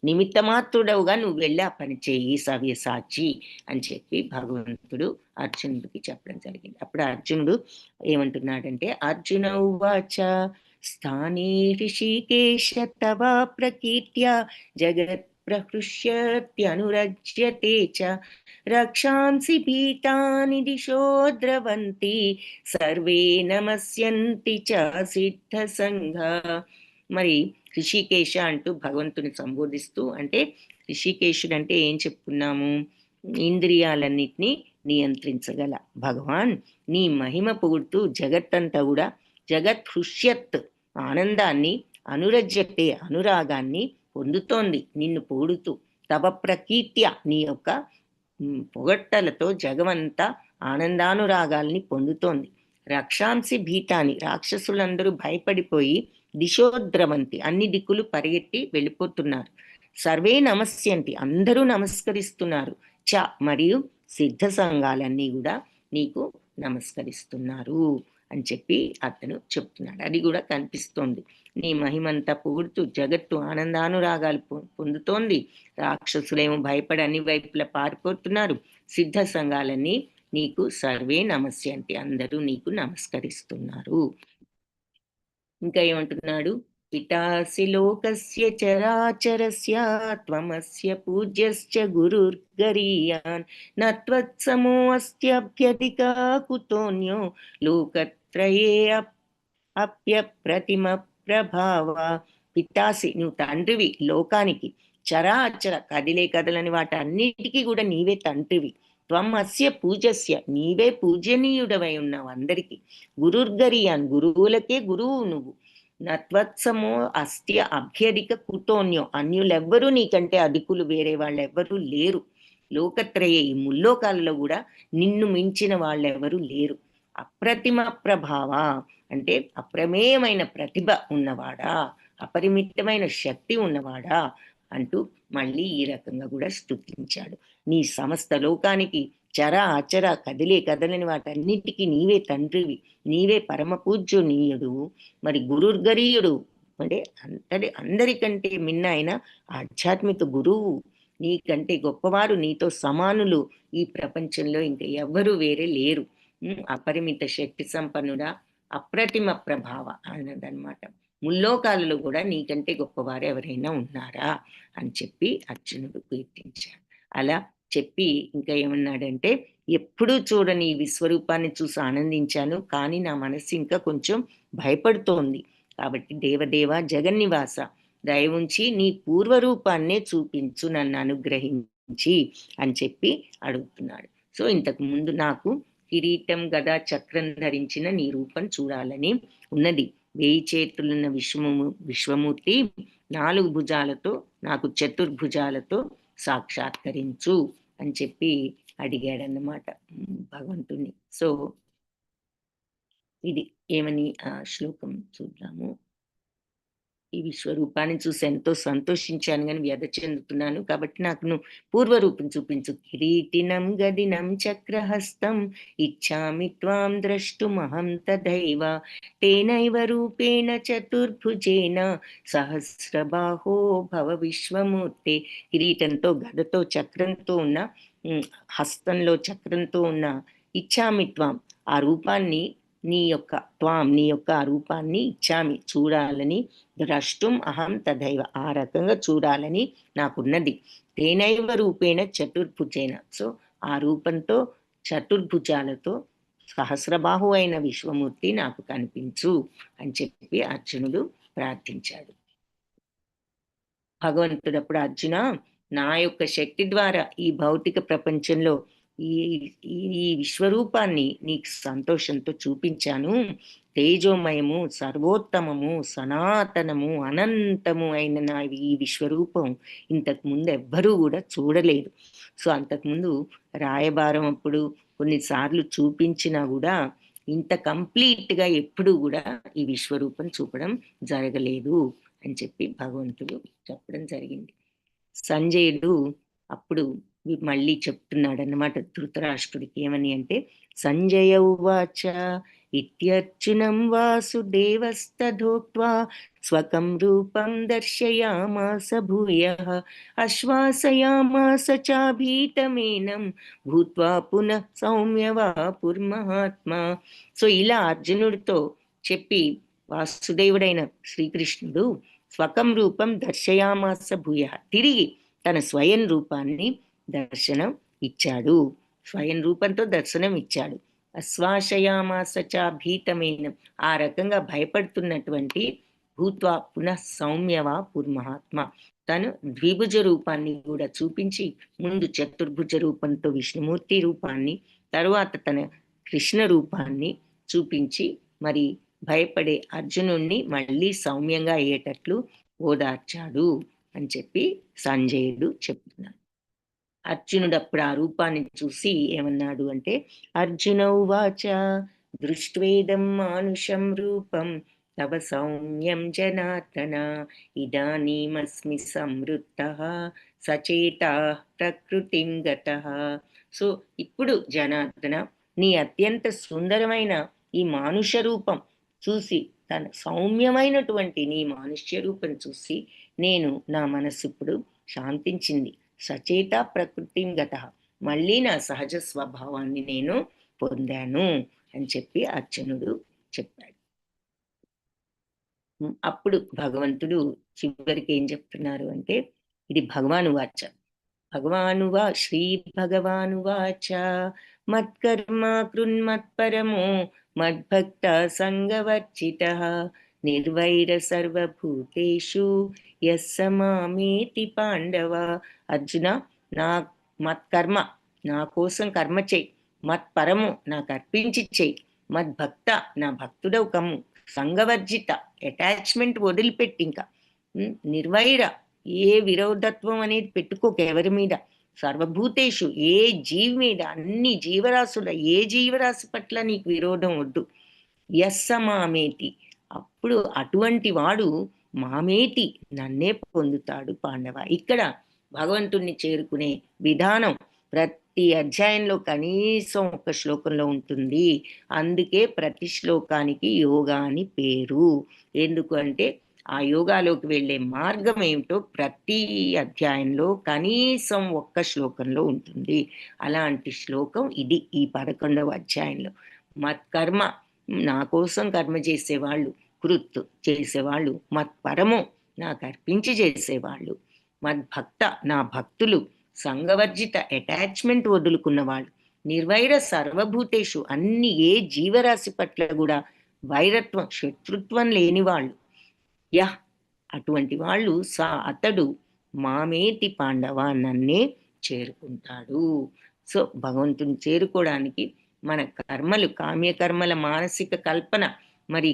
నిమిత్త మాత్రుడవుగా నువ్వు వెళ్ళి ఆ పని చేయి సవ్యసాచి అని చెప్పి భగవంతుడు అర్జునుడికి చెప్పడం జరిగింది. అప్పుడు అర్జునుడు ఏమంటున్నాడంటే, అర్జున ఉవాచ స్థానే ఋషికేశ తవ ప్రకీర్త్యా జగత్ ప్రహృష్యత్యనురజ్యతే చ రక్షాంసి భీతాని దిశో ద్రవంతి సర్వే నమస్యంతి చ సిద్ధ సంఘ. మరి ఋషికేశ అంటూ భగవంతుని సంబోధిస్తూ, అంటే ఋషికేశుడు అంటే ఏం చెప్పుకున్నాము, ఇంద్రియాలన్నిటినీ నియంత్రించగల భగవాన్ నీ మహిమ పొగుడుతూ జగత్తంతా కూడా జగత్ హృష్యత్ ఆనందాన్ని, అనురజ్యతే అనురాగాన్ని పొందుతోంది నిన్ను పొగుడుతూ. తవ ప్రకీర్త్య నీ యొక్క పొగట్టలతో జగమంతా ఆనందానురాగాల్ని పొందుతోంది. రక్షాంసి భీతాని రాక్షసులందరూ భయపడిపోయి దిశోద్రవంతి అన్ని దిక్కులు పరిగెత్తి వెళ్ళిపోతున్నారు. సర్వే నమస్యంతి అందరూ నమస్కరిస్తున్నారు. చ మరియు సిద్ధ సంఘాలన్నీ కూడా నీకు నమస్కరిస్తున్నారు అని చెప్పి అతను చెప్తున్నాడు. అది కూడా కనిపిస్తోంది. నీ మహిమంతా పొగుడుతూ జగత్తు ఆనందానురాగాలు పొందుతోంది. రాక్షసులేమో భయపడి అన్ని వైపులా పారిపోతున్నారు. సిద్ధ సంఘాలన్నీ నీకు సర్వే నమస్యంతి అందరూ నీకు నమస్కరిస్తున్నారు. ఇంకా ఏమంటున్నాడు? పితాసి లోకస్య చరాచరస్య త్వమస్య పూజ్యశ్చ గురుర్గరీయాన్ నత్వత్సమో అస్త్యభ్యధిక కుతోన్యో లోకత్రయే అప్యప్రతిమ ప్రభావ. పితాసి నువ్వు తండ్రివి లోకానికి, చరాచర కదిలే కదలని వాటన్నిటికీ కూడా నీవే తండ్రివి. త్వం అస్య పూజస్య నీవే పూజనీయుడవై ఉన్నావు అందరికీ. గురుర్గరియాన్ గురువులకే గురువు నువ్వు. నత్వత్సమో అస్త్య అభ్యధిక కుతోన్యో అన్యులెవ్వరూ నీకంటే అధికులు వేరే వాళ్ళెవ్వరూ లేరు. లోకత్రయే ఈ ముల్లోకాలలో కూడా నిన్ను మించిన వాళ్ళెవరూ లేరు. అప్రతిమ ప్రభావ అంటే అప్రమేయమైన ప్రతిభ ఉన్నవాడా, అపరిమితమైన శక్తి ఉన్నవాడా అంటూ మళ్ళీ ఈ రకంగా కూడా స్తుతించాడు. నీ సమస్త లోకానికి చర అచర కదిలే కదలని వాటన్నిటికీ నీవే తండ్రివి, నీవే పరమ పూజ్యునీయుడు, మరి గురుర్గరీయుడు అంటే అందరికంటే మిన్న అయిన ఆధ్యాత్మిక గురువు, నీకంటే గొప్పవారు, నీతో సమానులు ఈ ప్రపంచంలో ఇంకా ఎవ్వరూ వేరే లేరు. అపరిమిత శక్తి సంపన్నుడా, అప్రతిమ ప్రభావ అన్నదన్నమాట. ముల్లోకాలలో కూడా నీకంటే గొప్పవారు ఎవరైనా ఉన్నారా అని చెప్పి అర్జునుడు కీర్తించాడు. అలా చెప్పి ఇంకా ఏమన్నాడంటే, ఎప్పుడూ చూడని ఈ విశ్వరూపాన్ని చూసి ఆనందించాను, కానీ నా మనస్సు ఇంకా కొంచెం భయపడుతోంది. కాబట్టి దేవదేవ జగన్నివాస దయ ఉంచి నీ పూర్వరూపాన్నే చూపించు నన్ను అనుగ్రహించి అని చెప్పి అడుగుతున్నాడు. సో ఇంతకు ముందు నాకు కిరీటం గదా చక్రం ధరించిన నీ రూపం చూడాలని ఉన్నది. 1000 చేతులున్న విశ్వమూర్తి 4 భుజాలతో నాకు చతుర్భుజాలతో సాక్షాత్కరించు అని చెప్పి అడిగాడన్నమాట భగవంతుణ్ణి. సో ఇది ఏమని ఆ శ్లోకం చూద్దాము. ఈ విశ్వరూపాన్ని చూసి ఎంతో సంతోషించాను కానీ వ్యధ చెందుతున్నాను, కాబట్టి నాకు నువ్వు పూర్వరూపం చూపించు. కిరీటినం గదినం చక్రహస్తం ఇచ్చామి త్వాం ద్రష్టుమహం తథైవ తేనైవ రూపేణ చతుర్భుజేన సహస్రబాహో భవ విశ్వమూర్తే. కిరీటంతో గదతో చక్రంతో ఉన్న హస్తంలో చక్రంతో ఉన్న ఇచ్చామి త్వాం ఆ రూపాన్ని నీ యొక్క ఆ రూపాన్ని ఇచ్చామి చూడాలని, ద్రష్టుం అహం తథైవ ఆ రకంగా చూడాలని నాకున్నది. తేనైవ రూపేణ చతుర్భుజేన సో ఆ రూపంతో చతుర్భుజాలతో సహస్రబాహు అయిన విశ్వమూర్తి నాకు కనిపించు అని చెప్పి అర్జునుడు ప్రార్థించాడు. భగవంతుడు అప్పుడు అర్జున, నా యొక్క శక్తి ద్వారా ఈ భౌతిక ప్రపంచంలో ఈ విశ్వరూపాన్ని నీకు సంతోషంతో చూపించాను. తేజోమయము, సర్వోత్తమము, సనాతనము, అనంతము అయిన నా ఈ విశ్వరూపం ఇంతకు ముందు ఎవ్వరూ కూడా చూడలేదు. సో అంతకుముందు రాయబారం అప్పుడు కొన్నిసార్లు చూపించినా కూడా ఇంత కంప్లీట్గా ఎప్పుడు కూడా ఈ విశ్వరూపం చూపడం జరగలేదు అని చెప్పి భగవంతుడు చెప్పడం జరిగింది. సంజయుడు అప్పుడు మళ్ళీ చెప్తున్నాడు అన్నమాట ధృతరాష్ట్రుడికి. ఏమని అంటే, సంజయ ఉవాచ ఇత్యర్జునం వాసుదేవస్తథోక్త్వా స్వకం రూపం దర్శయామాస భూయః ఆశ్వాసయామాస చాభీతమేనం భూత్వా పునః సౌమ్యవాపుర్మహాత్మా. సో ఇలా అర్జునుడితో చెప్పి వాసుదేవుడైన శ్రీకృష్ణుడు స్వకం రూపం దర్శయామాస భూయః తిరిగి తన స్వయం రూపాన్ని దర్శనం ఇచ్చాడు, స్వయం రూపంతో దర్శనం ఇచ్చాడు. అశ్వాసయామాస చాభీతమైన ఆ రకంగా భయపడుతున్నటువంటి భూత్వా పునః సౌమ్యవా పుర్మహాత్మ తను ద్విభుజ రూపాన్ని కూడా చూపించి, ముందు చతుర్భుజ రూపంతో విష్ణుమూర్తి రూపాన్ని, తరువాత తన కృష్ణ రూపాన్ని చూపించి మరి భయపడే అర్జునుణ్ణి మళ్ళీ సౌమ్యంగా అయ్యేటట్లు ఓదార్చాడు అని చెప్పి సంజయుడు చెప్తున్నాడు. అర్జునుడు అప్పుడు ఆ రూపాన్ని చూసి ఏమన్నాడు అంటే, అర్జున ఉవాచ దృష్ట్వేదం మానుషం రూపం తవ సౌమ్యం జనార్దన ఇదానీమస్మి సంవృత్తః సచేతః ప్రకృతిం గతః. సో ఇప్పుడు జనార్దన, నీ అత్యంత సుందరమైన ఈ మానుష రూపం చూసి, తన సౌమ్యమైనటువంటి నీ మానుష్య రూపం చూసి నా మనస్సు ఇప్పుడు శాంతించింది. సచేత ప్రకృతిం గతః, మళ్ళీ నా సహజ స్వభావాన్ని నేను పొందాను అని చెప్పి అర్జునుడు చెప్పాడు. అప్పుడు భగవంతుడు చివరికి ఏం చెప్తున్నారు అంటే, ఇది భగవానువాచ. భగవానువా శ్రీ భగవానువాచ మత్కర్మ కృన్మత్పరమో మద్భక్త సంగవర్జితః నిర్వైర సర్వభూతేషు యస్స మామేతి పాండవ. అర్జున, నా మత్కర్మ, నా కోసం కర్మ చేయి, మత్పరము, నాకు అర్పించి చేయి, మద్భక్త, నా భక్తుడవు కమ్ము, సంగవర్జిత, అటాచ్మెంట్ వదిలిపెట్టి, ఇంకా నిర్వైర, ఏ విరోధత్వం అనేది పెట్టుకోక ఎవరి మీద, సర్వభూతేషు, ఏ జీవి మీద, అన్ని జీవరాశుల ఏ జీవరాశి పట్ల నీకు విరోధం వద్దు. యస్స మామేతి, అప్పుడు అటువంటి వాడు మామేతి, నన్నే పొందుతాడు పాండవ. ఇక్కడ భగవంతుణ్ణి చేరుకునే విధానం ప్రతి అధ్యాయంలో కనీసం ఒక శ్లోకంలో ఉంటుంది. అందుకే ప్రతి శ్లోకానికి యోగా అని పేరు. ఎందుకు అంటే ఆ యోగాలోకి వెళ్ళే మార్గం ఏమిటో ప్రతి అధ్యాయంలో కనీసం ఒక్క శ్లోకంలో ఉంటుంది. అలాంటి శ్లోకం ఇది, ఈ 11వ అధ్యాయంలో. మత్కర్మ, నా కోసం కర్మ చేసేవాళ్ళు, కృత్ చేసేవాళ్ళు, మత్పరము, నాకు అర్పించి చేసేవాళ్ళు, మద్భక్త, నా భక్తులు, సంగవర్జిత, అటాచ్మెంట్ వదులుకున్న వాళ్ళు, నిర్వైర సర్వభూతేషు, అన్ని ఏ జీవరాశి పట్ల కూడా వైరత్వం, శత్రుత్వం లేని వాళ్ళు, యహ్, అటువంటి వాళ్ళు అతడు మామేతి పాండవ, నన్నే చేరుకుంటాడు. సో భగవంతుని చేరుకోవడానికి మన కర్మలు, కామ్యకర్మల మానసిక కల్పన, మరి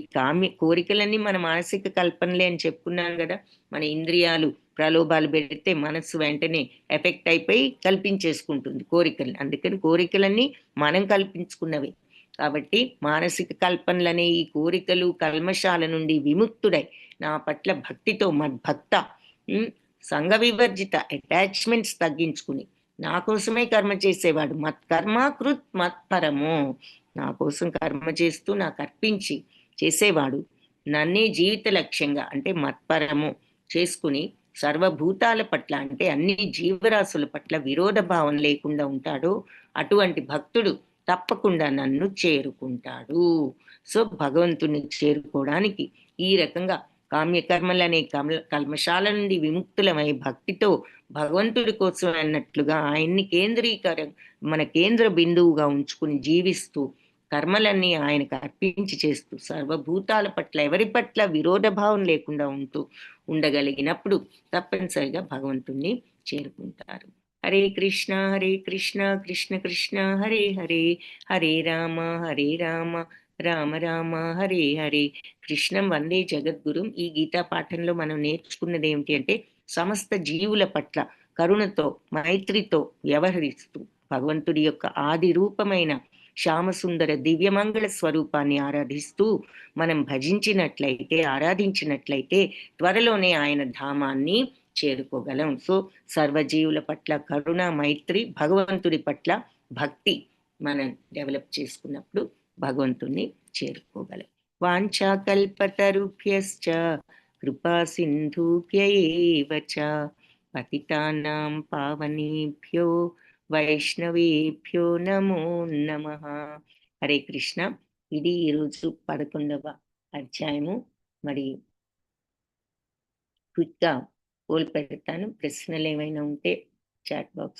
కోరికలన్నీ మన మానసిక కల్పనలే అని చెప్పుకున్నాను కదా. మన ఇంద్రియాలు ప్రలోభాలు పెడితే మనస్సు వెంటనే ఎఫెక్ట్ అయిపోయి కల్పించేసుకుంటుంది కోరికలు. అందుకని కోరికలన్నీ మనం కల్పించుకున్నవి. కాబట్టి మానసిక కల్పనలనే ఈ కోరికలు కల్మషాల నుండి విముక్తుడై నా పట్ల భక్తితో మద్భక్త, సంఘ వివర్జిత, అటాచ్మెంట్స్ తగ్గించుకుని నా కోసమే కర్మ చేసేవాడు, మత్కర్మ కృత్ మత్పరము, నా కోసం కర్మ చేస్తూ నాకు అర్పించి చేసేవాడు, నన్నే జీవిత లక్ష్యంగా అంటే మత్పరము చేసుకుని సర్వభూతాల పట్ల అంటే అన్ని జీవరాశుల పట్ల విరోధ భావం లేకుండా ఉంటాడు, అటువంటి భక్తుడు తప్పకుండా నన్ను చేరుకుంటాడు. సో భగవంతుని చేరుకోవడానికి ఈ రకంగా కామ్యకర్మలనే కల్మషాల నుండి విముక్తులమై భక్తితో భగవంతుడి కోసం అన్నట్లుగా ఆయన్ని మన కేంద్ర బిందువుగా ఉంచుకుని జీవిస్తూ కర్మలన్నీ ఆయనకు అర్పించి చేస్తూ సర్వభూతాల పట్ల ఎవరి పట్ల విరోధ భావం లేకుండా ఉండగలిగినప్పుడు తప్పనిసరిగా భగవంతుణ్ణి చేరుకుంటారు. హరే కృష్ణ కృష్ణ కృష్ణ హరే హరే, హరే రామ రామ రామ హరే హరే. కృష్ణం వందే జగద్గురుం. ఈ గీతా పాఠంలో మనం నేర్చుకున్నది ఏమిటి అంటే, సమస్త జీవుల పట్ల కరుణతో మైత్రితో వ్యవహరిస్తూ భగవంతుడి యొక్క ఆది రూపమైన శ్యామసుందర దివ్యమంగళ స్వరూపాన్ని ఆరాధిస్తూ మనం ఆరాధించినట్లయితే త్వరలోనే ఆయన ధామాన్ని చేరుకోగలం. సో సర్వజీవుల పట్ల కరుణ, మైత్రి, భగవంతుడి పట్ల భక్తి మనం డెవలప్ చేసుకున్నప్పుడు భగవంతుణ్ణి చేరుకోగలం. వాంఛాకల్పతరుభ్యశ్చ కృపా సింధుభ్యయేవ చ పతితానాం పావనేభ్యో వైష్ణవేభ్యో నమో నమః. హరే కృష్ణ. ఇది ఈరోజు 11వ అధ్యాయము. మరి క్విక్గా పోల్ పెడతాను. ప్రశ్నలు ఏమైనా ఉంటే చాట్ బాక్స్